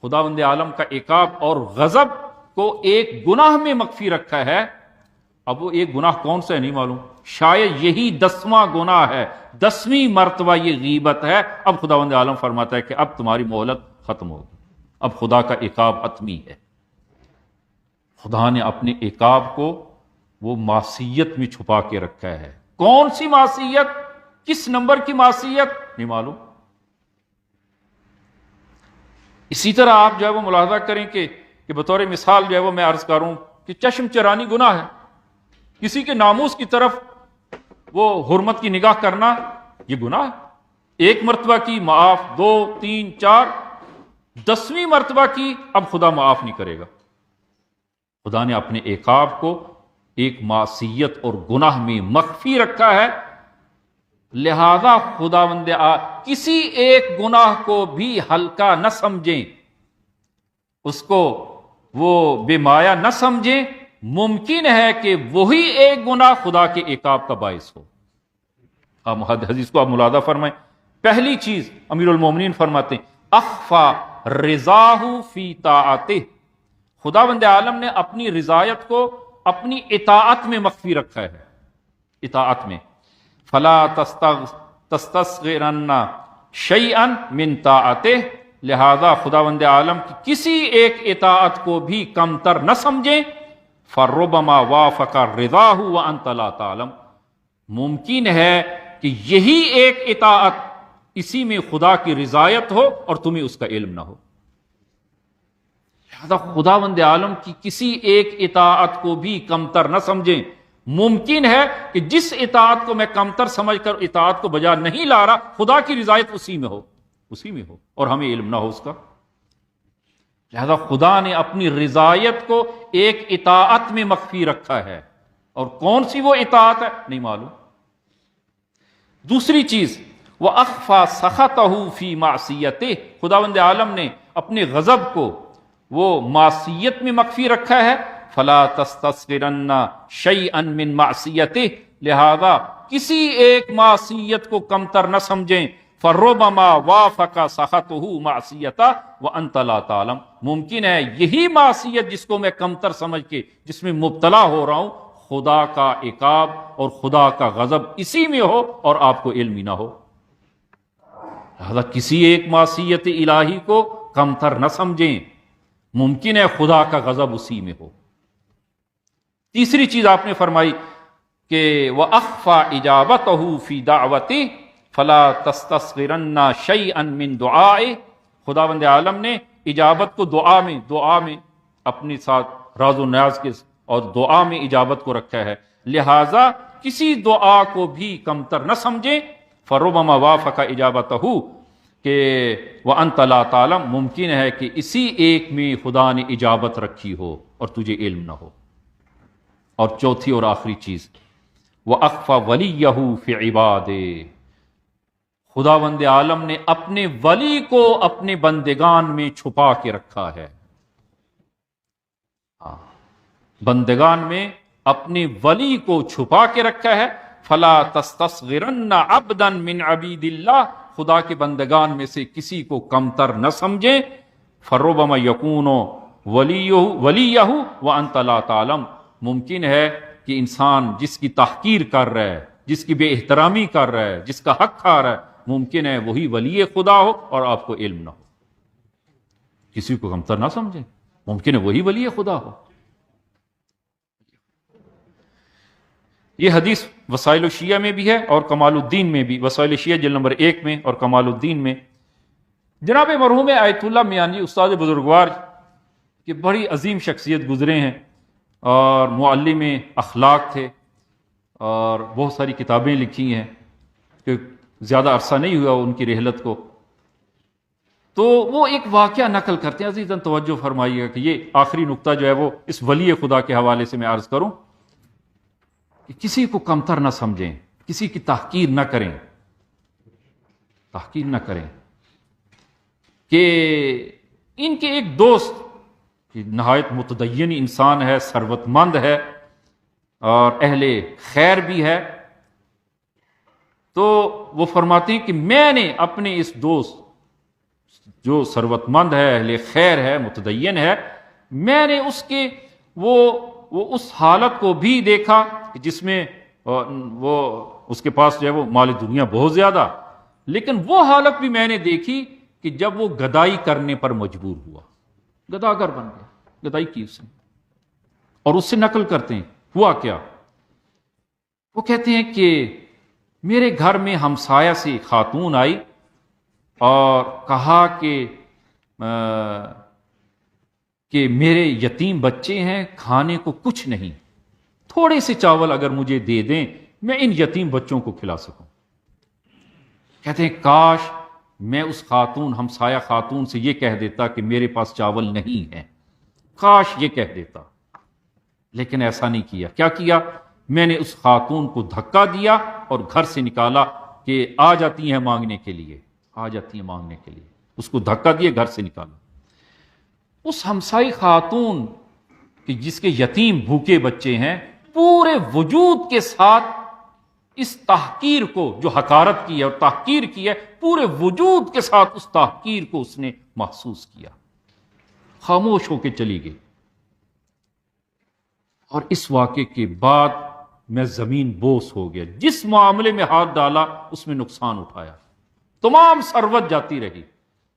خداوند عالم کا عقاب اور غضب کو ایک گناہ میں مخفی رکھا ہے۔ اب وہ ایک گناہ کون سا ہے نہیں معلوم، شاید یہی 10واں گناہ ہے، 10ویں مرتبہ یہ غیبت ہے۔ اب خداوند عالم فرماتا ہے کہ اب تمہاری مہلت ختم ہوگی، اب خدا کا عقاب حتمی ہے۔ خدا نے اپنے عقاب کو وہ معصیت میں چھپا کے رکھا ہے۔ کون سی معصیت، کس نمبر کی معصیت نہیں معلوم۔ اسی طرح آپ جو ہے وہ ملاحظہ کریں کہ بطور مثال جو ہے وہ میں عرض کروں کہ چشم چرانی گناہ ہے، کسی کے ناموس کی طرف وہ حرمت کی نگاہ کرنا یہ گناہ ہے۔ 1 مرتبہ کی معاف، 2 3 4، 10ویں مرتبہ کی اب خدا معاف نہیں کرے گا۔ خدا نے اپنے عقاب کو ایک معصیت اور گناہ میں مخفی رکھا ہے، لہذا خداوند کسی ایک گناہ کو بھی ہلکا نہ سمجھیں، اس کو وہ بے مایا نہ سمجھیں، ممکن ہے کہ وہی ایک گناہ خدا کے عقاب کا باعث ہو۔ حدیث کو آپ ملاحظہ فرمائیں، پہلی چیز امیر المومنین فرماتے ہیں اخفا رضاہ فی طاعتہ، خداوند عالم نے اپنی رضایت کو اپنی اطاعت میں مخفی رکھا ہے، اطاعت میں۔ فلا تستصغرن شیئا من طاعتہ، لہذا خداوند عالم کی کسی ایک اطاعت کو بھی کمتر نہ سمجھیں۔ فربما وافق رضاہ وانت لا تعلم، ممکن ہے کہ یہی ایک اطاعت اسی میں خدا کی رضایت ہو اور تمہیں اس کا علم نہ ہو۔ لہذا خداوند عالم کی کسی ایک اطاعت کو بھی کمتر نہ سمجھیں۔ ممکن ہے کہ جس اطاعت کو میں کمتر سمجھ کر اطاعت کو بجا نہیں لا رہا، خدا کی رضایت اسی میں ہو اور ہمیں علم نہ ہو اس کا۔ لہذا خدا نے اپنی رضایت کو ایک اطاعت میں مخفی رکھا ہے، اور کون سی وہ اطاعت ہے نہیں معلوم۔ دوسری چیز، وَأَخْفَى سَخَطَهُ فِي مَعْصِيَتِهِ، خداوند عالم نے اپنے غضب کو وہ معصیت میں مخفی رکھا ہے۔ فَلَا تَسْتَصْغِرَنَّ شَيْئًا مِّن مَعْصِيَتِهِ، لہذا کسی ایک معصیت کو کمتر نہ سمجھیں۔ فَرُبَمَا وَافَقَ سَخَطُهُ مَعْصِيَتَهُ وَأَنْتَ لَا تَعْلَمُ، ممکن ہے یہی معصیت جس کو میں کمتر سمجھ کے جس میں مبتلا ہو رہا ہوں، خدا کا عقاب اور خدا کا غضب اسی میں ہو اور آپ کو علم ہی نہ ہو۔ لہذا کسی ایک معصیت الہی کو کمتر نہ سمجھیں، ممکن ہے خدا کا غضب اسی میں ہو۔ تیسری چیز آپ نے فرمائی کہ وَأَخْفَى إِجَابَتَهُ فِي دَعْوَتِهِ فَلَا تَسْتَصْغِرَنَّ شَيْئًا مِّن دُعَائِهِ، خداوند عالم نے اجابت کو دعا میں اپنے ساتھ راز و نیاز کے اور دعا میں اجابت کو رکھا ہے، لہذا کسی دعا کو بھی کمتر نہ سمجھیں۔ فَرُبَمَا وَافَقَ إِجَابَتَهُ کہ وَأَنْتَ لَا تَعْلَمُ، ممکن ہے کہ اسی ایک میں خدا نے اجابت رکھی ہو اور تجھے علم نہ ہو۔ اور چوتھی اور آخری چیز، وَأَخْفَى وَلِيَّهُ فِي عِبَادِهِ، خداوند عالم نے اپنے ولی کو اپنے بندگان میں چھپا کے رکھا ہے۔ بندگان میں اپنے ولی کو چھپا کے رکھا ہے۔ فلا تستصغرن عبدا من عبید اللہ، خدا کے بندگان میں سے کسی کو کمتر نہ سمجھیں۔ فربما یکون ولیہ وانت لا تعلم، ممکن ہے کہ انسان جس کی تحقیر کر رہا ہے، جس کی بے احترامی کر رہا ہے، جس کا حق کھا رہا ہے، ممکن ہے وہی ولی خدا ہو اور آپ کو علم نہ ہو۔ کسی کو کمتر نہ سمجھیں، ممکن ہے وہی ولی خدا ہو۔ یہ حدیث وسائل الشیعہ میں بھی ہے اور کمال الدین میں بھی، وسائل الشیعہ جلد نمبر 1 میں اور کمال الدین میں۔ جناب مرحوم آیت اللہ میانی استاد بزرگوار کہ بڑی عظیم شخصیت گزرے ہیں اور معلم اخلاق تھے اور بہت ساری کتابیں لکھی ہیں، کہ زیادہ عرصہ نہیں ہوا ان کی رحلت کو۔ تو وہ ایک واقعہ نقل کرتے ہیں، عزیزاً توجہ فرمائیے گا کہ یہ آخری نقطہ جو ہے وہ اس ولی خدا کے حوالے سے میں عرض کروں کہ کسی کو کمتر نہ سمجھیں، کسی کی تحقیر نہ کریں، کہ ان کے ایک دوست کہ نہایت متدین انسان ہے، ثروت مند ہے اور اہل خیر بھی ہے، تو وہ فرماتے ہیں کہ میں نے اپنے اس دوست جو ثروت مند ہے، اہل خیر ہے، متدین ہے، میں نے اس کے وہ اس حالت کو بھی دیکھا کہ جس میں وہ اس کے پاس جو ہے وہ مال دنیا بہت زیادہ، لیکن وہ حالت بھی میں نے دیکھی کہ جب وہ گدائی کرنے پر مجبور ہوا، گداگر بن گیا، گدائی کی اس نے۔ اور اس سے نقل کرتے ہیں ہوا کیا، وہ کہتے ہیں کہ میرے گھر میں ہمسایہ سے خاتون آئی اور کہا کہ میرے یتیم بچے ہیں، کھانے کو کچھ نہیں، تھوڑے سے چاول اگر مجھے دے دیں میں ان یتیم بچوں کو کھلا سکوں۔ کہتے ہیں کاش میں اس ہمسایہ خاتون سے یہ کہہ دیتا کہ میرے پاس چاول نہیں ہے، کاش یہ کہہ دیتا، لیکن ایسا نہیں کیا۔ کیا کیا؟ میں نے اس خاتون کو دھکا دیا اور گھر سے نکالا کہ آ جاتی ہیں مانگنے کے لیے، اس کو دھکا دیے، گھر سے نکالا۔ اس ہمسائی خاتون کہ جس کے یتیم بھوکے بچے ہیں، پورے وجود کے ساتھ اس تحقیر کو جو حقارت کی ہے اور تحقیر کی ہے، پورے وجود کے ساتھ اس تحقیر کو اس نے محسوس کیا، خاموش ہو کے چلی گئی۔ اور اس واقعے کے بعد میں زمین بوس ہو گیا، جس معاملے میں ہاتھ ڈالا اس میں نقصان اٹھایا، تمام ثروت جاتی رہی،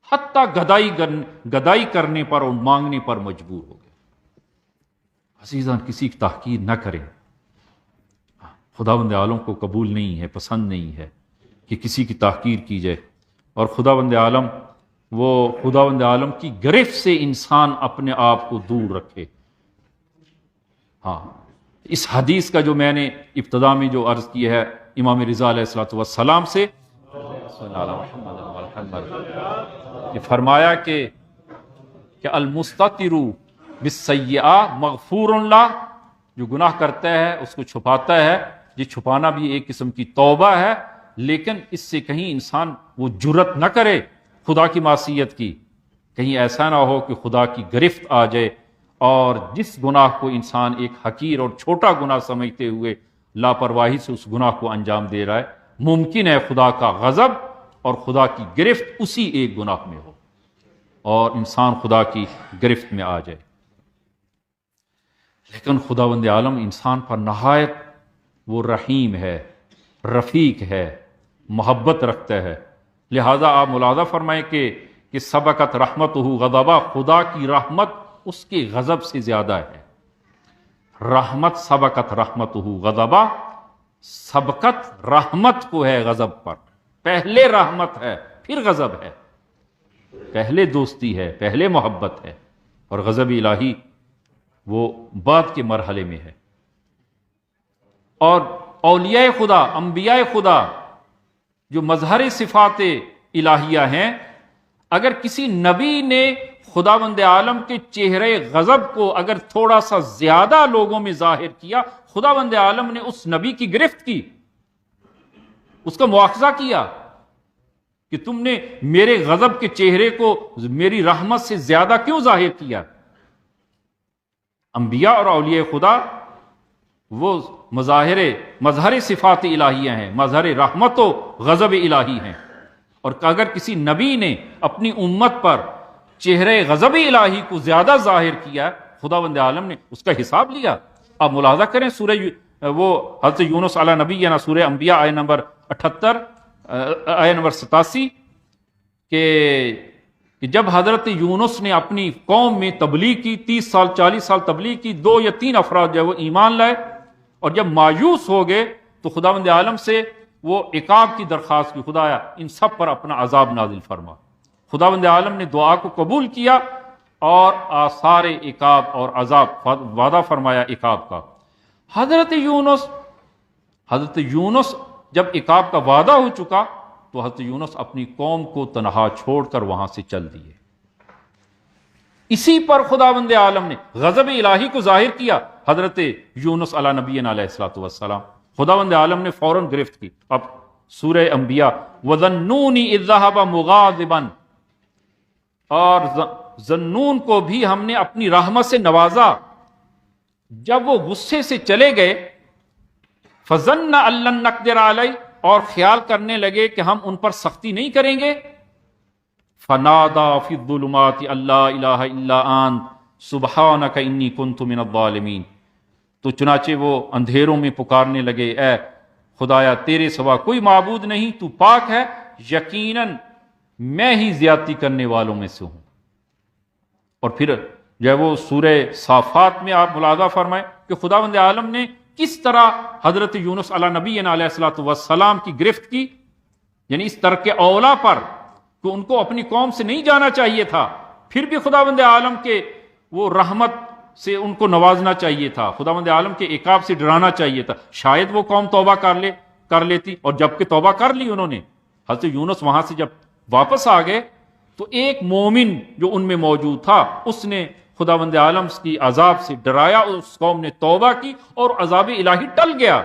حتیٰ گدائی کرنے پر اور مانگنے پر مجبور ہو گیا۔ عزیزان کسی کی تحقیر نہ کریں، خداوند عالم کو قبول نہیں ہے، پسند نہیں ہے کہ کسی کی تحقیر کی جائے، اور خداوند عالم کی گرفت سے انسان اپنے آپ کو دور رکھے۔ ہاں، اس حدیث کا جو میں نے ابتدا میں جو عرض کی ہے امام رضا علیہ الصلوۃ والسلام سے، یہ فرمایا کہ المستتر بالسیئہ مغفور لا، جو گناہ کرتا ہے اس کو چھپاتا ہے، یہ چھپانا بھی ایک قسم کی توبہ ہے، لیکن اس سے کہیں انسان وہ جرت نہ کرے خدا کی معصیت کی، کہیں ایسا نہ ہو کہ خدا کی گرفت آ جائے اور جس گناہ کو انسان ایک حقیر اور چھوٹا گناہ سمجھتے ہوئے لاپرواہی سے اس گناہ کو انجام دے رہا ہے، ممکن ہے خدا کا غضب اور خدا کی گرفت اسی ایک گناہ میں ہو اور انسان خدا کی گرفت میں آ جائے۔ لیکن خداوند عالم انسان پر نہایت وہ رحیم ہے، رفیق ہے، محبت رکھتا ہے، لہذا آپ ملاحظہ فرمائیں کہ سبقت رحمتہ غضبا، خدا کی رحمت اس کے غضب سے زیادہ ہے۔ رحمت سبقت رحمتہ غضبا، سبقت رحمت کو ہے غضب پر، پہلے رحمت ہے پھر غضب ہے، پہلے دوستی ہے پہلے محبت ہے، اور غضب الہی وہ بعد کے مرحلے میں ہے۔ اور اولیاء خدا، انبیاء خدا جو مظہر صفات الہیہ ہیں، اگر کسی نبی نے خداوند عالم کے چہرے غضب کو اگر تھوڑا سا زیادہ لوگوں میں ظاہر کیا، خداوند عالم نے اس نبی کی گرفت کی، اس کا مواخذہ کیا کہ تم نے میرے غضب کے چہرے کو میری رحمت سے زیادہ کیوں ظاہر کیا۔ انبیاء اور اولیاء خدا وہ مظہر صفات الہیہ ہیں، مظہر رحمت و غضب الہی ہیں، اور اگر کسی نبی نے اپنی امت پر چہرے غضب الہی کو زیادہ ظاہر کیا، خداوند عالم نے اس کا حساب لیا۔ آپ ملاحظہ کریں سورہ وہ حضرت یونس علی نبینا سورہ انبیاء آیہ نمبر 78 آیہ نمبر 87 کہ جب حضرت یونس نے اپنی قوم میں تبلیغ کی، 30 سال 40 سال تبلیغ کی، 2 یا 3 افراد جو وہ ایمان لائے، اور جب مایوس ہو گئے تو خداوند عالم سے وہ عقاب کی درخواست کی، خدایا ان سب پر اپنا عذاب نازل فرما۔ خداوند عالم نے دعا کو قبول کیا اور آثار عقاب اور عذاب وعدہ فرمایا عقاب کا۔ حضرت یونس جب عقاب کا وعدہ ہو چکا تو حضرت یونس اپنی قوم کو تنہا چھوڑ کر وہاں سے چل دیے۔ اسی پر خداوند عالم نے غضب الہی کو ظاہر کیا حضرت یونس علی نبینا علیہ الصلوۃ والسلام، خداوند عالم نے فوراً گرفت کی۔ اب سورہ انبیاء وَذَنُّونِ إِذْ ذَهَبَ مُغَاضِبًا، اور ذنون کو بھی ہم نے اپنی رحمت سے نوازا، جب وہ غصے سے چلے گئے، فَظَنَّ أَن لَّن نَّقْدِرَ عَلَيْهِ، اور خیال کرنے لگے کہ ہم ان پر سختی نہیں کریں گے، فَنَادَى فِي الظُّلُمَاتِ أَن لَّا إِلَٰهَ إِلَّا أَنتَ سُبْحَانَكَ إِنِّي كُنتُ مِنَ الظَّالِمِينَ، تو چنانچہ وہ اندھیروں میں پکارنے لگے، اے خدایا تیرے سوا کوئی معبود نہیں، تو پاک ہے، یقیناً میں ہی زیادتی کرنے والوں میں سے ہوں۔ اور پھر جو وہ سورہ صافات میں آپ ملاحظہ فرمائیں کہ خداوند عالم نے کس طرح حضرت یونس علی نبینا علیہ الصلوۃ والسلام کی گرفت کی، یعنی اس ترک اولا پر کہ ان کو اپنی قوم سے نہیں جانا چاہیے تھا، پھر بھی خداوند عالم کے وہ رحمت سے ان کو نوازنا چاہیے تھا، خداوند عالم کے عقاب سے ڈرانا چاہیے تھا، شاید وہ قوم توبہ کر لیتی، اور جب کہ توبہ کر لی انہوں نے، حضرت یونس وہاں سے جب واپس آ گئے تو ایک مومن جو ان میں موجود تھا اس نے خداوند عالم کی عذاب سے ڈرایا، اس قوم نے توبہ کی اور عذاب الہی ٹل گیا۔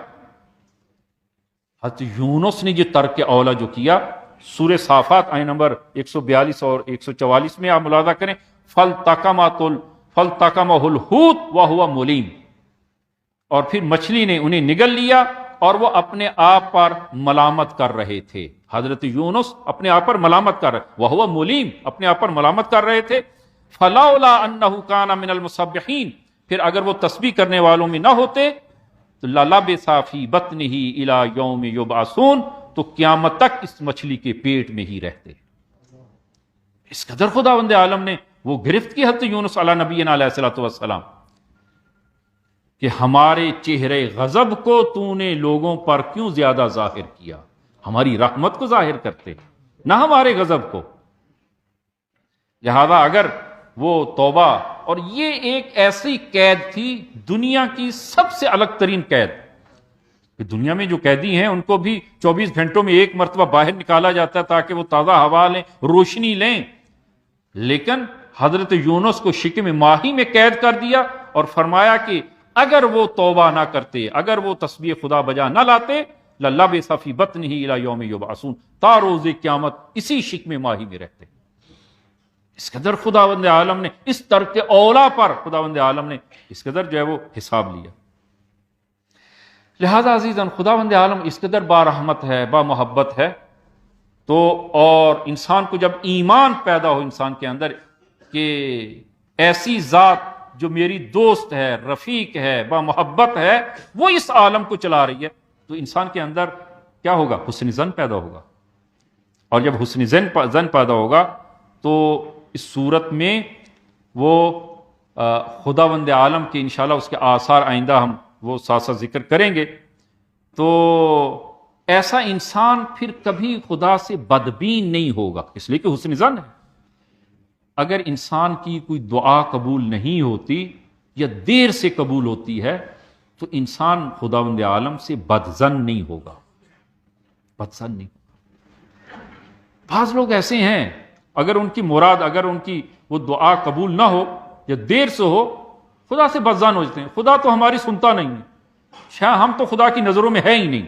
حضرت یونس نے یہ ترک اولا جو کیا، سورہ صافات آیہ نمبر 142 اور 144 میں آپ ملاحظہ کریں، فَالْتَقَمَهُ الْحُوتُ وَهُوَ مُلِيمٌ، اور پھر مچھلی نے انہیں نگل لیا اور وہ اپنے آپ پر ملامت کر رہے تھے۔ حضرت یونس اپنے آپ پر ملامت کر رہے، وَهُوَ مُلِيمٌ، اپنے آپ پر ملامت کر رہے تھے۔ فَلَوْلَا أَنَّهُ كَانَ مِنَ الْمُسَبِّحِينَ، پھر اگر وہ تسبیح کرنے والوں میں نہ ہوتے تو لَلَبِثَ فِي بَطْنِهِ إِلَى يَوْمِ يُبْعَثُونَ، تو قیامت تک اس مچھلی کے پیٹ میں ہی رہتے۔ اس قدر خداوند عالم نے وہ گرفت کی حضرت یونس علی نبینا علیہ الصلوۃ والسلام۔ کہ ہمارے چہرے غضب کو تو نے لوگوں پر کیوں زیادہ ظاہر کیا؟ ہماری رحمت کو ظاہر کرتے نہ ہمارے غضب کو۔ لہذا اگر وہ توبہ، اور یہ ایک ایسی قید تھی دنیا کی سب سے الگ ترین قید، کہ دنیا میں جو قیدی ہیں ان کو بھی 24 گھنٹوں میں ایک مرتبہ باہر نکالا جاتا ہے تاکہ وہ تازہ ہوا لیں، روشنی لیں، لیکن حضرت یونس کو شکم ماہی میں قید کر دیا اور فرمایا کہ اگر وہ توبہ نہ کرتے، اگر وہ تسبیح خدا بجا نہ لاتے، لَلَبِثَ فِي بَطْنِهِ إِلَى يَوْمِ يُبْعَثُونَ، تا روز قیامت اسی شکم ماہی میں رہتے۔ اس قدر خداوند عالم نے اس ترک اولا پر خداوند عالم نے اس قدر جو ہے وہ حساب لیا۔ لہذا عزیزاً خداوند عالم اس قدر با رحمت ہے، با محبت ہے، تو اور انسان کو جب ایمان پیدا ہو انسان کے اندر کہ ایسی ذات جو میری دوست ہے، رفیق ہے، با محبت ہے، وہ اس عالم کو چلا رہی ہے، تو انسان کے اندر کیا ہوگا؟ حسن ظن پیدا ہوگا۔ اور جب حسن ظن پیدا ہوگا تو اس صورت میں وہ خداوند عالم کے انشاءاللہ اس کے آثار آئندہ ہم وہ ساتھ ساتھ ذکر کریں گے، تو ایسا انسان پھر کبھی خدا سے بدبین نہیں ہوگا، اس لیے کہ حسن ظن ہے۔ اگر انسان کی کوئی دعا قبول نہیں ہوتی یا دیر سے قبول ہوتی ہے تو انسان خداوند عالم سے بدظن نہیں ہوگا، بدظن نہیں ہوگا۔ بعض لوگ ایسے ہیں اگر ان کی مراد، اگر ان کی وہ دعا قبول نہ ہو یا دیر سے ہو، خدا سے بدظن ہو جاتے ہیں، خدا تو ہماری سنتا نہیں ہے، شاید ہم تو خدا کی نظروں میں ہے ہی نہیں۔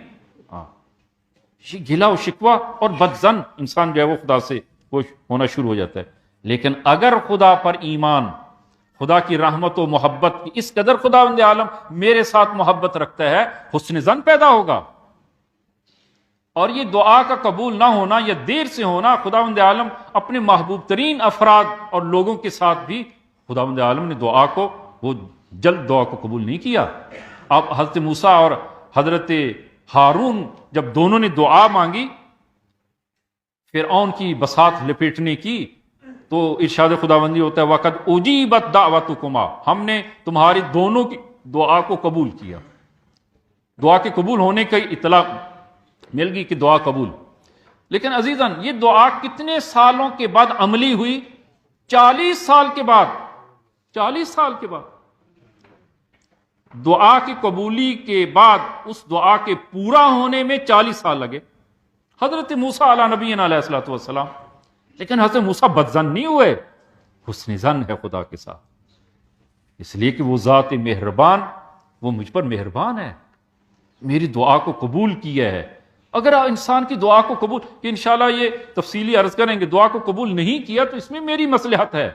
یہ گلا و شکوہ اور بدظن انسان جو ہے وہ خدا سے وہ ہونا شروع ہو جاتا ہے۔ لیکن اگر خدا پر ایمان، خدا کی رحمت و محبت کی اس قدر خداوند عالم میرے ساتھ محبت رکھتا ہے، حسن ظن پیدا ہوگا۔ اور یہ دعا کا قبول نہ ہونا یا دیر سے ہونا، خداوند عالم اپنے محبوب ترین افراد اور لوگوں کے ساتھ بھی خداوند عالم نے دعا کو، وہ جلد دعا کو قبول نہیں کیا۔ اب حضرت موسیٰ اور حضرت ہارون جب دونوں نے دعا مانگی فرعون کی بساط لپیٹنے کی، تو ارشاد خداوندی ہوتا ہے وَقَدْ أُجِيبَتْ دَعْوَتُكُمَا، ہم نے تمہاری دونوں کی دعا کو قبول کیا۔ دعا کے قبول ہونے کی اطلاع مل گئی کہ دعا قبول۔ لیکن عزیزاً یہ دعا کتنے سالوں کے بعد عملی ہوئی؟ 40 سال کے بعد، 40 سال کے بعد دعا کی قبولی کے بعد اس دعا کے پورا ہونے میں 40 سال لگے حضرت موسیٰ علیہ نبینا علیہ الصلوۃ والسلام۔ لیکن حضرت موسیٰ بدظن نہیں ہوئے، حسن ظن ہے خدا کے ساتھ، اس لیے کہ وہ ذات مہربان، وہ مجھ پر مہربان ہے، میری دعا کو قبول کیا ہے۔ اگر انسان کی دعا کو قبول، کہ انشاءاللہ یہ تفصیلی عرض کریں گے، دعا کو قبول نہیں کیا تو اس میں میری مصلحت ہے،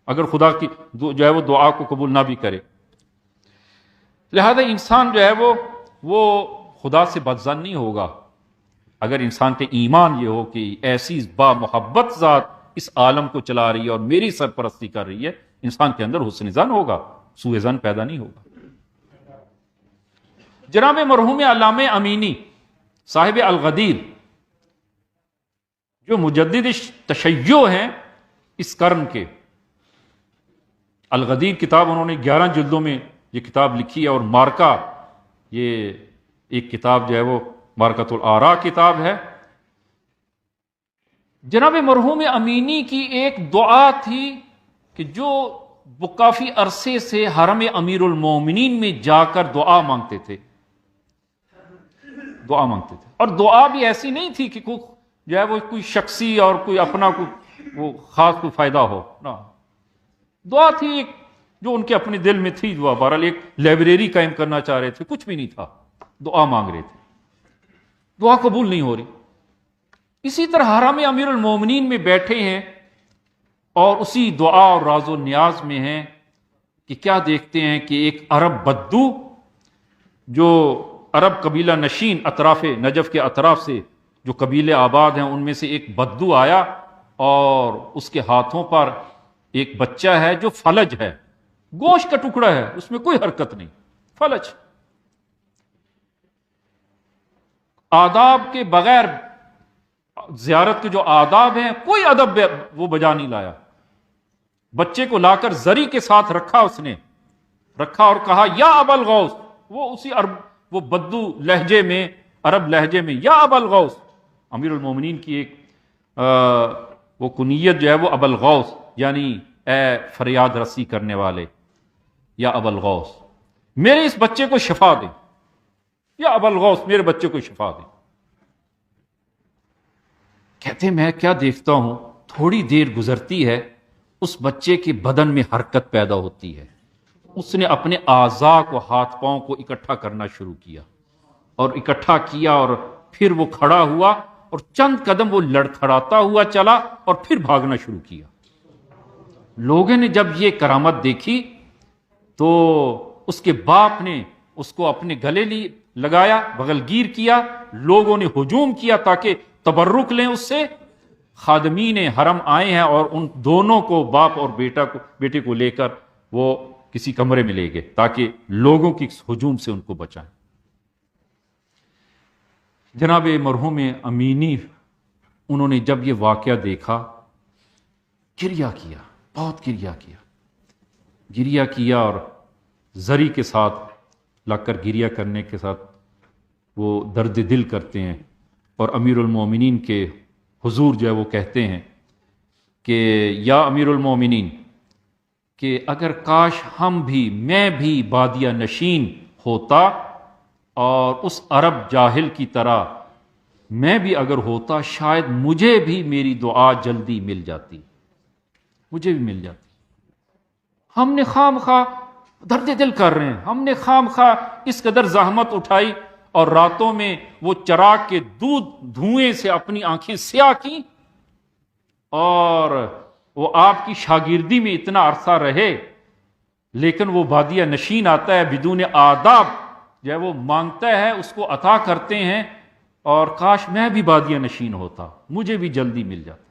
اگر خدا کی جو ہے وہ دعا کو قبول نہ بھی کرے۔ لہذا انسان جو ہے وہ خدا سے بدظن نہیں ہوگا اگر انسان کے ایمان یہ ہو کہ ایسی با محبت ذات اس عالم کو چلا رہی ہے اور میری سرپرستی کر رہی ہے، انسان کے اندر حسن ظن ہوگا، سوء ظن پیدا نہیں ہوگا۔ جناب مرحوم علامہ امینی صاحب الغدیر جو مجدد تشیع ہیں اس قرن کے، الغدیر کتاب انہوں نے 11 جلدوں میں یہ کتاب لکھی ہے، اور مارکہ یہ ایک کتاب جو ہے وہ مارکۃ الآراء کتاب ہے۔ جناب مرحوم امینی کی ایک دعا تھی کہ جو وہ کافی عرصے سے حرم امیر المومنین میں جا کر دعا مانگتے تھے، اور دعا بھی ایسی نہیں تھی کہ جو ہے وہ کوئی شخصی اور کوئی اپنا کوئی وہ خاص کوئی فائدہ ہو، نہ، دعا تھی ایک جو ان کے اپنے دل میں تھی دعا، بہرحال ایک لائبریری قائم کرنا چاہ رہے تھے، کچھ بھی نہیں تھا، دعا مانگ رہے تھے، دعا قبول نہیں ہو رہی۔ اسی طرح حرم امیر المومنین میں بیٹھے ہیں اور اسی دعا اور راز و نیاز میں ہیں کہ کیا دیکھتے ہیں کہ ایک عرب بدو جو عرب قبیلہ نشین اطراف نجف کے اطراف سے جو قبیلے آباد ہیں ان میں سے ایک بدو آیا، اور اس کے ہاتھوں پر ایک بچہ ہے جو فلج ہے، گوشت کا ٹکڑا ہے، اس میں کوئی حرکت نہیں، فلج، آداب کے بغیر، زیارت کے جو آداب ہیں کوئی ادب وہ بجا نہیں لایا، بچے کو لا کر زری کے ساتھ رکھا اس نے، رکھا اور کہا یا ابا الغوث، وہ اسی وہ بدو لہجے میں، عرب لہجے میں، یا ابا الغوث۔ امیر المومنین کی ایک وہ کنیت جو ہے وہ ابا الغوث، یعنی اے فریاد رسی کرنے والے، یا ابا الغوث میرے اس بچے کو شفا دیں، یا ابا الغوث میرے بچے کو شفا دیں۔ کہتے میں کیا دیکھتا ہوں، تھوڑی دیر گزرتی ہے، اس بچے کے بدن میں حرکت پیدا ہوتی ہے، اس نے اپنے اعضاء کو، ہاتھ پاؤں کو اکٹھا کرنا شروع کیا، اور اکٹھا کیا، اور پھر وہ کھڑا ہوا، اور چند قدم وہ لڑکھڑاتا ہوا چلا، اور پھر بھاگنا شروع کیا۔ لوگوں نے جب یہ کرامت دیکھی تو اس کے باپ نے اس کو اپنے گلے لگایا، بغل گیر کیا، لوگوں نے ہجوم کیا تاکہ تبرک لیں اس سے۔ خادمین حرم آئے ہیں اور ان دونوں کو، باپ اور بیٹے کو لے کر وہ کسی کمرے میں لے گئے تاکہ لوگوں کی ہجوم سے ان کو بچائیں۔ جناب مرحوم امینی، انہوں نے جب یہ واقعہ دیکھا، گریہ کیا، بہت گریہ کیا، اور زری کے ساتھ لگ کر گریہ کرنے کے ساتھ وہ درد دل کرتے ہیں، اور امیر المومنین کے حضور جو ہے وہ کہتے ہیں کہ یا امیر المومنین، کہ اگر کاش ہم بھی، میں بھی بادیہ نشین ہوتا، اور اس عرب جاہل کی طرح میں بھی اگر ہوتا، شاید مجھے بھی میری دعا جلدی مل جاتی، مجھے بھی مل جاتی۔ ہم نے خام خواہ درد دل کر رہے ہیں، ہم نے خام خواہ اس قدر زحمت اٹھائی، اور راتوں میں وہ چراغ کے دھوئیں سے اپنی آنکھیں سیاہ کی، اور وہ آپ کی شاگردی میں اتنا عرصہ رہے، لیکن وہ بادیہ نشین آتا ہے بدون آداب، جو ہے وہ مانگتا ہے، اس کو عطا کرتے ہیں، اور کاش میں بھی بادیہ نشین ہوتا، مجھے بھی جلدی مل جاتا۔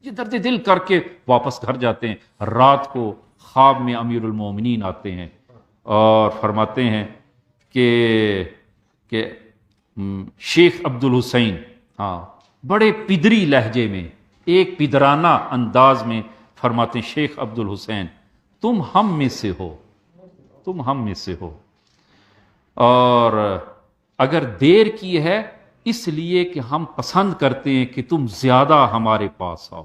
یہ درد دل کر کے واپس گھر جاتے ہیں۔ رات کو خواب میں امیر المومنین آتے ہیں اور فرماتے ہیں کہ شیخ عبد الحسین، بڑے پدری لہجے میں، ایک پدرانہ انداز میں فرماتے ہیں، شیخ عبد الحسین تم ہم میں سے ہو، تم ہم میں سے ہو، اور اگر دیر کی ہے اس لیے کہ ہم پسند کرتے ہیں کہ تم زیادہ ہمارے پاس آؤ،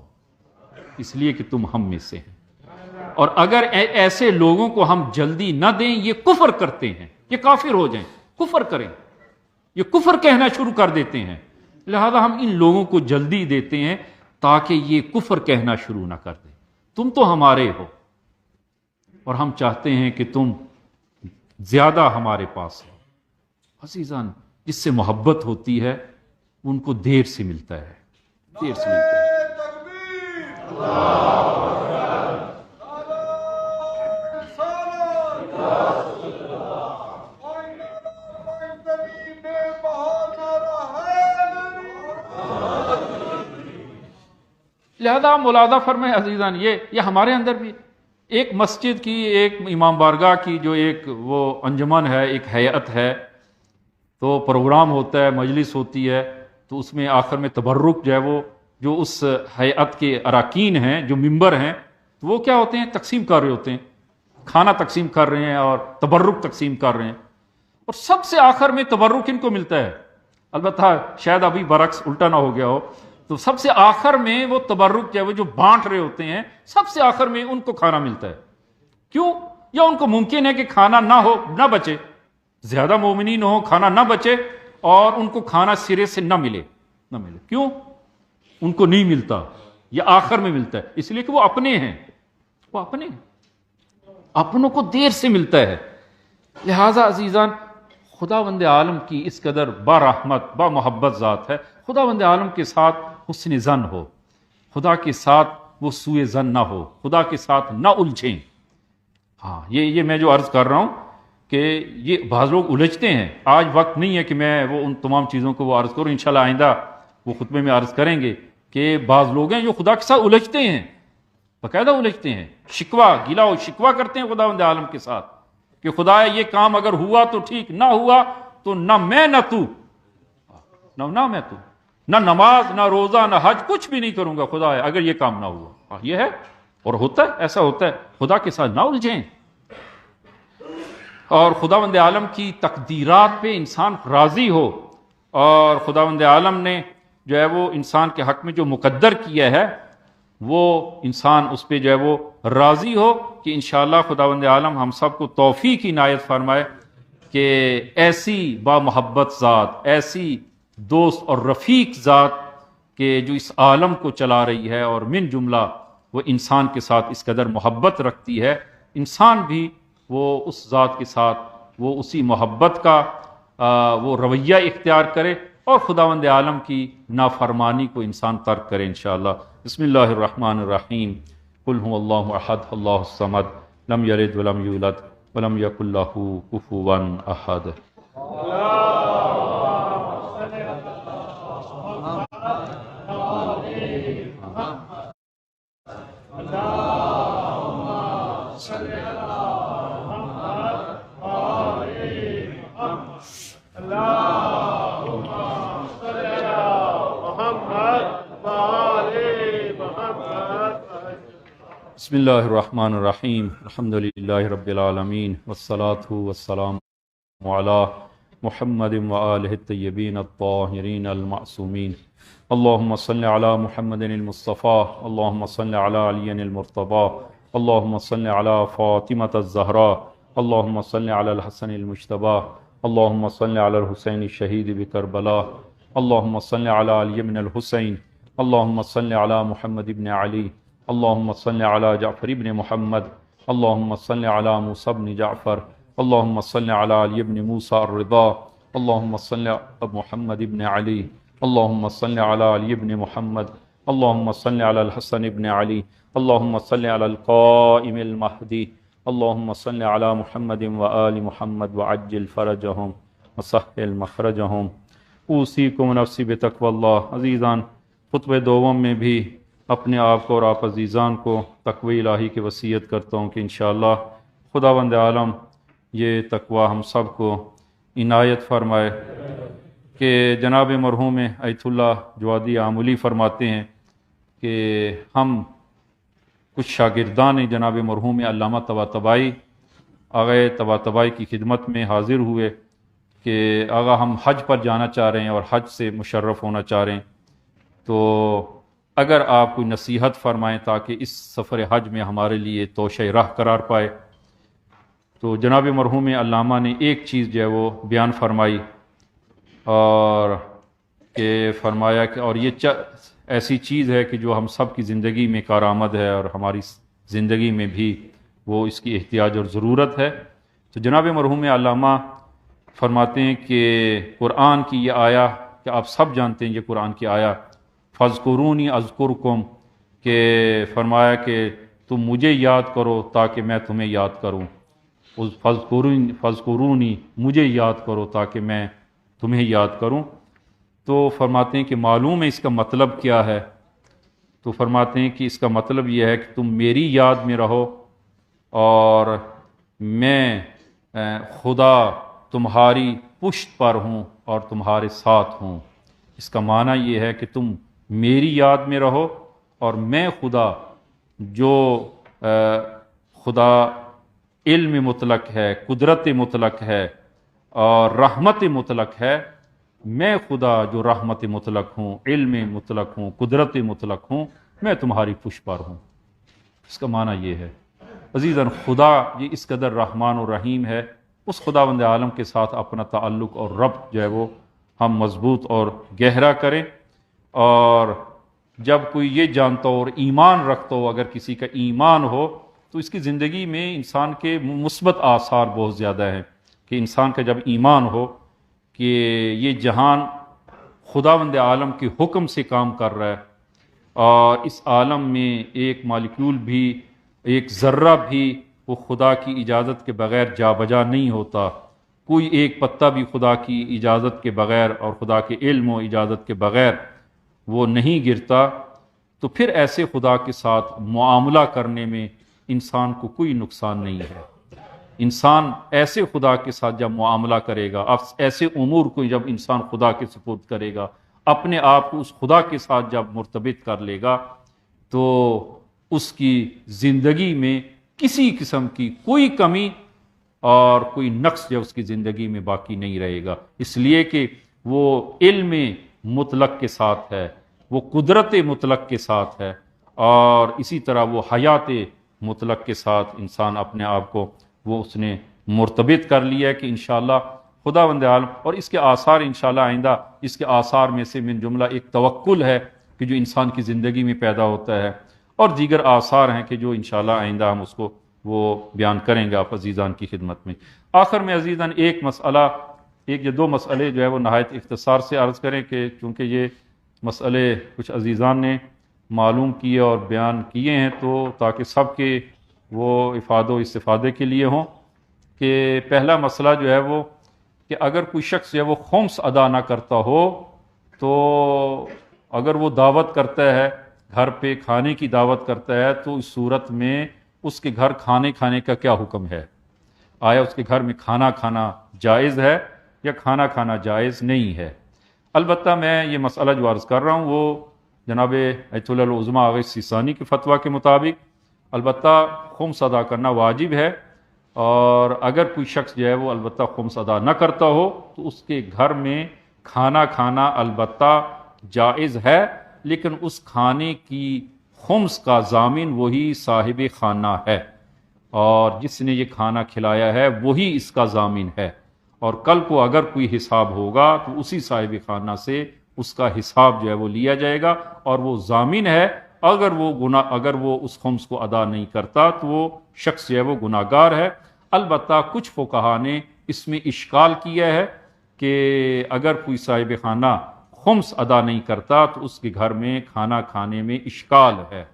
اس لیے کہ تم ہم میں سے ہیں، اور اگر ایسے لوگوں کو ہم جلدی نہ دیں، یہ کفر کرتے ہیں، یہ کافر ہو جائیں، کفر کریں، یہ کفر کہنا شروع کر دیتے ہیں، لہذا ہم ان لوگوں کو جلدی دیتے ہیں تاکہ یہ کفر کہنا شروع نہ کر دیں۔ تم تو ہمارے ہو، اور ہم چاہتے ہیں کہ تم زیادہ ہمارے پاس ہو۔ عزیزان، جس سے محبت ہوتی ہے ان کو دیر سے ملتا ہے، دیر سے ملتا ہے۔ لہذا ملاحظہ فرمائیں عزیزان، یہ ہمارے اندر بھی ایک مسجد کی، ایک امام بارگاہ کی جو ایک وہ انجمن ہے، ایک ہیئت ہے، تو پروگرام ہوتا ہے، مجلس ہوتی ہے، تو اس میں آخر میں تبرک جو ہے وہ جو اس ہیئت کے اراکین ہیں، جو ممبر ہیں، تو وہ کیا ہوتے ہیں، تقسیم کر رہے ہوتے ہیں، کھانا تقسیم کر رہے ہیں اور تبرک تقسیم کر رہے ہیں، اور سب سے آخر میں تبرک ان کو ملتا ہے۔ البتہ شاید ابھی برعکس الٹا نہ ہو گیا ہو، تو سب سے آخر میں وہ تبرک جو ہے وہ جو بانٹ رہے ہوتے ہیں، سب سے آخر میں ان کو کھانا ملتا ہے۔ کیوں؟ یا ان کو ممکن ہے کہ کھانا نہ بچے، زیادہ مومنین ہو، کھانا نہ بچے، اور ان کو کھانا سرے سے نہ ملے۔ کیوں ان کو نہیں ملتا؟ یہ آخر میں ملتا ہے، اس لیے کہ وہ اپنے ہیں، وہ اپنے ہیں، اپنوں کو دیر سے ملتا ہے۔ لہذا عزیزان، خداوند عالم کی اس قدر با رحمت، با محبت ذات ہے، خداوند عالم کے ساتھ حسن ظن ہو، خدا کے ساتھ وہ سوء ظن نہ ہو، خدا کے ساتھ نہ الجھیں۔ ہاں، یہ میں جو عرض کر رہا ہوں کہ یہ بعض لوگ الجھتے ہیں۔ آج وقت نہیں ہے کہ میں وہ ان تمام چیزوں کو وہ عرض کروں، انشاءاللہ آئندہ وہ خطبے میں عرض کریں گے کہ بعض لوگ ہیں جو خدا کے ساتھ الجھتے ہیں، باقاعدہ الجھتے ہیں، شکوہ، گلہ و شکوہ کرتے ہیں خداوند عالم کے ساتھ کہ خدا یہ کام اگر ہوا تو ٹھیک، نہ ہوا تو نہ میں نہ تو، نہ میں تو، نہ نماز، نہ روزہ، نہ حج، کچھ بھی نہیں کروں گا خدا اگر یہ کام نہ ہوا۔ یہ ہے، اور ہوتا ہے، ایسا ہوتا ہے۔ خدا کے ساتھ نہ الجھیں، اور خداوند عالم کی تقدیرات پہ انسان راضی ہو، اور خداوند عالم نے جو ہے وہ انسان کے حق میں جو مقدر کیا ہے وہ انسان اس پہ جو ہے وہ راضی ہو، کہ انشاءاللہ خداوند عالم ہم سب کو توفیق عنایت فرمائے کہ ایسی با محبت ذات، ایسی دوست اور رفیق ذات کہ جو اس عالم کو چلا رہی ہے اور من جملہ وہ انسان کے ساتھ اس قدر محبت رکھتی ہے، انسان بھی وہ اس ذات کے ساتھ وہ اسی محبت کا وہ رویہ اختیار کرے، اور خداوند عالم کی نافرمانی کو انسان ترک کرے انشاءاللہ۔ بسم اللہ الرحمن الرحیم، قل هو اللہ احد اللہ الصمد لم یلد ولم یولد ولم یکن لہ کفوا احد۔ بسم اللہ الرحمن الرحیم، الحمدللہ رب العالمین، والصلاة والسلام علی محمد وآلہ الطیبین الطاہرین المعصومین۔ اللہم صل علی محمد المصطفیٰ، اللہم صل علی علی المرتضیٰ، اللہم صل علی فاطمة الزہراء، اللہم صل علی الحسن المجتبیٰ، اللہم صل علی الحسین الشہید بکربلاء، اللہم صل علی علی بن الحسین، اللہم صل علی محمد بن علی، اللہم صل علی جعفر بن محمد، اللہم صل علی موسیٰ بن جعفر، اللہم صل علی علی بن موسیٰ الرضا، اللہم صل علی محمد بن علی، اللہم صل علی علی بن محمد، اللہم صل علی الحسن بن علی، اللہم صل علی القائم المہدی، اللہم صل علی محمد وآل محمد وعجل فرجہم وسہل مخرجہم۔ اوصیکم نفسی بتقوی اللہ۔ عزیزان، خطبہ دوم میں بھی اپنے آپ کو اور آپ عزیزان کو تقوی الہی کی وصیت کرتا ہوں کہ انشاءاللہ خداوند عالم یہ تقوی ہم سب کو عنایت فرمائے، کہ جناب مرحوم ایت اللہ جوادی عاملی فرماتے ہیں کہ ہم کچھ شاگردان جناب مرحوم علامہ طباطبائی آغا طباطبائی کی خدمت میں حاضر ہوئے کہ آغا ہم حج پر جانا چاہ رہے ہیں اور حج سے مشرف ہونا چاہ رہے ہیں، تو اگر آپ کوئی نصیحت فرمائیں تاکہ اس سفر حج میں ہمارے لیے توشہ راہ قرار پائے۔ تو جناب مرحوم علامہ نے ایک چیز جو ہے وہ بیان فرمائی، اور کہ فرمایا کہ اور یہ ایسی چیز ہے کہ جو ہم سب کی زندگی میں کارآمد ہے، اور ہماری زندگی میں بھی وہ اس کی احتیاج اور ضرورت ہے۔ تو جناب مرحوم علامہ فرماتے ہیں کہ قرآن کی یہ آیا کہ آپ سب جانتے ہیں یہ قرآن کی آیا فَاذْكُرُونِي أَذْكُرْكُمْ، کہ فرمایا کہ تم مجھے یاد کرو تاکہ میں تمہیں یاد کروں، فَاذْكُرُونِي مجھے یاد کرو تاکہ میں تمہیں یاد کروں۔ تو فرماتے ہیں کہ معلوم ہے اس کا مطلب کیا ہے؟ تو فرماتے ہیں کہ اس کا مطلب یہ ہے کہ تم میری یاد میں رہو اور میں خدا تمہاری پشت پر ہوں اور تمہارے ساتھ ہوں۔ اس کا معنی یہ ہے کہ تم میری یاد میں رہو، اور میں خدا جو خدا علم مطلق ہے، قدرت مطلق ہے اور رحمت مطلق ہے، میں خدا جو رحمت مطلق ہوں، علم مطلق ہوں، قدرت مطلق ہوں، میں تمہاری پشت پر ہوں۔ اس کا معنی یہ ہے عزیزاً، خدا یہ اس قدر رحمان و رحیم ہے، اس خداوند عالم کے ساتھ اپنا تعلق اور ربط جو ہے وہ ہم مضبوط اور گہرا کریں، اور جب کوئی یہ جانتا ہو اور ایمان رکھتا ہو، اگر کسی کا ایمان ہو تو اس کی زندگی میں انسان کے مثبت آثار بہت زیادہ ہیں، کہ انسان کا جب ایمان ہو کہ یہ جہان خداوند عالم کے حکم سے کام کر رہا ہے، اور اس عالم میں ایک مالیکیول بھی، ایک ذرہ بھی وہ خدا کی اجازت کے بغیر جا بجا نہیں ہوتا، کوئی ایک پتا بھی خدا کی اجازت کے بغیر اور خدا کے علم و اجازت کے بغیر وہ نہیں گرتا، تو پھر ایسے خدا کے ساتھ معاملہ کرنے میں انسان کو کوئی نقصان نہیں ہے۔ انسان ایسے خدا کے ساتھ جب معاملہ کرے گا، ایسے امور کو جب انسان خدا کے سپرد کرے گا، اپنے آپ کو اس خدا کے ساتھ جب مرتبط کر لے گا، تو اس کی زندگی میں کسی قسم کی کوئی کمی اور کوئی نقص جو اس کی زندگی میں باقی نہیں رہے گا، اس لیے کہ وہ علم مطلق کے ساتھ ہے، وہ قدرت مطلق کے ساتھ ہے، اور اسی طرح وہ حیات مطلق کے ساتھ انسان اپنے آپ کو وہ اس نے مرتبط کر لیا ہے کہ انشاءاللہ خداوند عالم، اور اس کے آثار انشاءاللہ آئندہ اس کے آثار میں سے من جملہ ایک توکل ہے کہ جو انسان کی زندگی میں پیدا ہوتا ہے، اور دیگر آثار ہیں کہ جو انشاءاللہ آئندہ ہم اس کو وہ بیان کریں گے آپ عزیزان کی خدمت میں۔ آخر میں عزیزان ایک یا دو مسئلے جو ہے وہ نہایت اختصار سے عرض کریں کہ چونکہ یہ مسئلے کچھ عزیزان نے معلوم کیے اور بیان کیے ہیں، تو تاکہ سب کے وہ افادہ و استفادے کے لیے ہوں، کہ پہلا مسئلہ جو ہے وہ کہ اگر کوئی شخص جو ہے وہ خمس ادا نہ کرتا ہو، تو اگر وہ دعوت کرتا ہے، گھر پہ کھانے کی دعوت کرتا ہے، تو اس صورت میں اس کے گھر کھانے کا کیا حکم ہے؟ آیا اس کے گھر میں کھانا کھانا جائز ہے یا کھانا کھانا جائز نہیں ہے؟ البتہ میں یہ مسئلہ جو عرض کر رہا ہوں وہ جناب ایت اللہ العظمہ آغا سیستانی کے فتویٰ کے مطابق البتہ خمس ادا کرنا واجب ہے، اور اگر کوئی شخص جو ہے وہ البتہ خمس ادا نہ کرتا ہو تو اس کے گھر میں کھانا کھانا البتہ جائز ہے، لیکن اس کھانے کی خمس کا ضامن وہی صاحب خانہ ہے، اور جس نے یہ کھانا کھلایا ہے وہی اس کا ضامن ہے، اور کل کو اگر کوئی حساب ہوگا تو اسی صاحب خانہ سے اس کا حساب جو ہے وہ لیا جائے گا، اور وہ ضامن ہے۔ اگر وہ اس خمس کو ادا نہیں کرتا تو وہ شخص جو ہے وہ گناہگار ہے۔ البتہ کچھ فقہا نے اس میں اشکال کیا ہے کہ اگر کوئی صاحب خانہ خمس ادا نہیں کرتا تو اس کے گھر میں کھانا کھانے میں اشکال ہے۔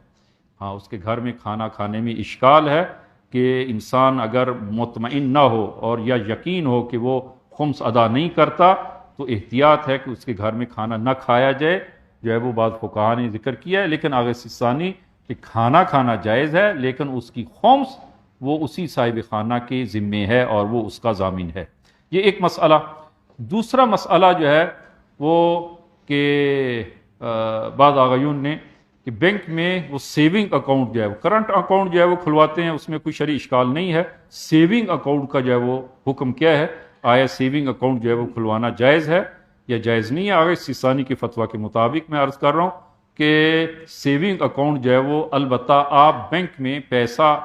ہاں، اس کے گھر میں کھانا کھانے میں اشکال ہے کہ انسان اگر مطمئن نہ ہو اور یا یقین ہو کہ وہ خمس ادا نہیں کرتا تو احتیاط ہے کہ اس کے گھر میں کھانا نہ کھایا جائے، جو ہے وہ بعض فقہا نے ذکر کیا ہے، لیکن آغا سیستانی کہ کھانا کھانا جائز ہے، لیکن اس کی خمس وہ اسی صاحب خانہ کے ذمے ہے اور وہ اس کا ضامن ہے۔ یہ ایک مسئلہ۔ دوسرا مسئلہ جو ہے وہ کہ بعض آغایون نے کہ بینک میں وہ سیونگ اکاؤنٹ جو ہے وہ کرنٹ اکاؤنٹ جو ہے وہ کھلواتے ہیں، اس میں کوئی شرعی اشکال نہیں ہے۔ سیونگ اکاؤنٹ کا جو ہے وہ حکم کیا ہے؟ آیا سیونگ اکاؤنٹ جو ہے وہ کھلوانا جائز ہے یا جائز نہیں ہے؟ آغا سیستانی کی فتویٰ کے مطابق میں عرض کر رہا ہوں کہ سیونگ اکاؤنٹ جو ہے وہ البتہ آپ بینک میں پیسہ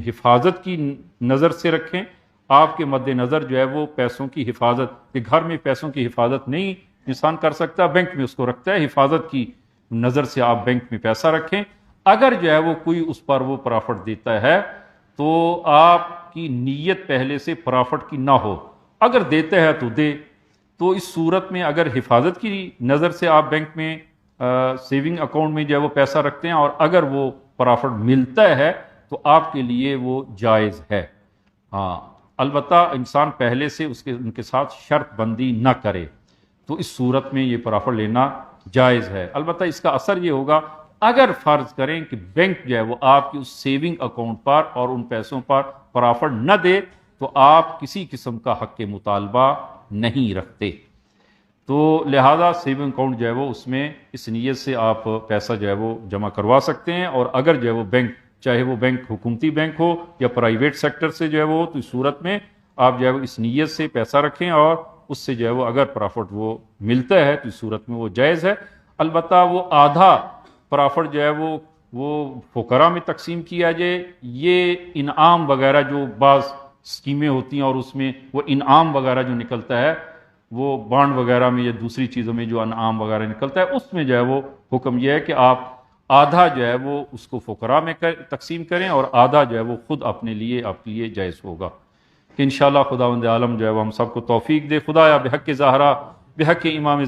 حفاظت کی نظر سے رکھیں، آپ کے مد نظر جو ہے وہ پیسوں کی حفاظت، کہ گھر میں پیسوں کی حفاظت نہیں انسان کر سکتا، بینک میں اس کو رکھتا ہے، حفاظت کی نظر سے آپ بینک میں پیسہ رکھیں۔ اگر جو ہے وہ کوئی اس پر وہ پرافٹ دیتا ہے تو آپ کی نیت پہلے سے پرافٹ کی نہ ہو، اگر دیتا ہے تو دے، تو اس صورت میں اگر حفاظت کی نظر سے آپ بینک میں سیونگ اکاؤنٹ میں جو ہے وہ پیسہ رکھتے ہیں اور اگر وہ پرافٹ ملتا ہے تو آپ کے لیے وہ جائز ہے۔ ہاں، البتہ انسان پہلے سے ان کے ساتھ شرط بندی نہ کرے تو اس صورت میں یہ پرافٹ لینا جائز ہے۔ البتہ اس کا اثر یہ ہوگا اگر فرض کریں کہ بینک جو ہے وہ آپ کی اس سیونگ اکاؤنٹ پر اور ان پیسوں پر پرافٹ نہ دے تو آپ کسی قسم کا حق مطالبہ نہیں رکھتے، تو لہذا سیونگ اکاؤنٹ جو ہے وہ اس میں اس نیت سے آپ پیسہ جو ہے وہ جمع کروا سکتے ہیں، اور اگر جو ہے وہ بینک چاہے وہ بینک حکومتی بینک ہو یا پرائیویٹ سیکٹر سے جو ہے وہ، تو اس صورت میں آپ جو ہے وہ اس نیت سے پیسہ رکھیں اور اس سے جو ہے وہ اگر پرافٹ وہ ملتا ہے تو اس صورت میں وہ جائز ہے۔ البتہ وہ آدھا پرافٹ جو ہے وہ فقراء میں تقسیم کیا جائے، یہ انعام وغیرہ جو بعض اسکیمیں ہوتی ہیں اور اس میں وہ انعام وغیرہ جو نکلتا ہے وہ بانڈ وغیرہ میں یا دوسری چیزوں میں جو انعام وغیرہ نکلتا ہے اس میں جو ہے وہ حکم یہ ہے کہ آپ آدھا جو ہے وہ اس کو فقراء میں تقسیم کریں اور آدھا جو ہے وہ خود اپنے لیے جائز ہوگا۔ کہ انشاءاللہ خداوند عالم جو ہے وہ ہم سب کو توفیق دے۔ خدایا بحق زہرا، بحق امام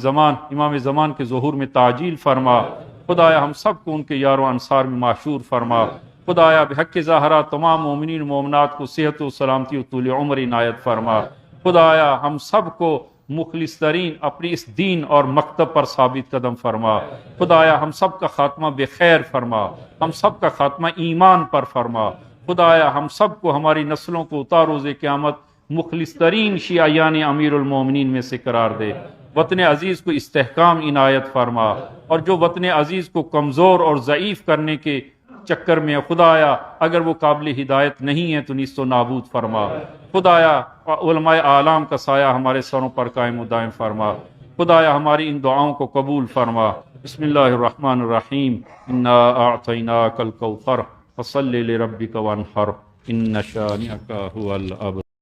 زمان کے ظہور میں تعجیل فرما، خدایا ہم سب کو ان کے یار و انصار میں معشور فرما، خدایا بحق زہرا تمام مومنین مومنات کو صحت و سلامتی و طول عمر عنایت فرما، خدایا ہم سب کو مخلص ترین اپنی اس دین اور مکتب پر ثابت قدم فرما، خدایا ہم سب کا خاتمہ بخیر فرما، ہم سب کا خاتمہ ایمان پر فرما، خدایا ہم سب کو ہماری نسلوں کو تا روز قیامت مخلص ترین شیعیان امیر المومنین میں سے قرار دے، وطن عزیز کو استحکام عنایت فرما، اور جو وطن عزیز کو کمزور اور ضعیف کرنے کے چکر میں ہے، خدایا اگر وہ قابل ہدایت نہیں ہے تو نیست و نابود فرما، خدایا علماء اعلام کا سایہ ہمارے سروں پر قائم و دائم فرما، خدایا ہماری ان دعاؤں کو قبول فرما۔ بسم اللہ الرحمن الرحیم، انا اعطیناک الکوثر فصل لربک وانحر ان شانئک هو الابتر۔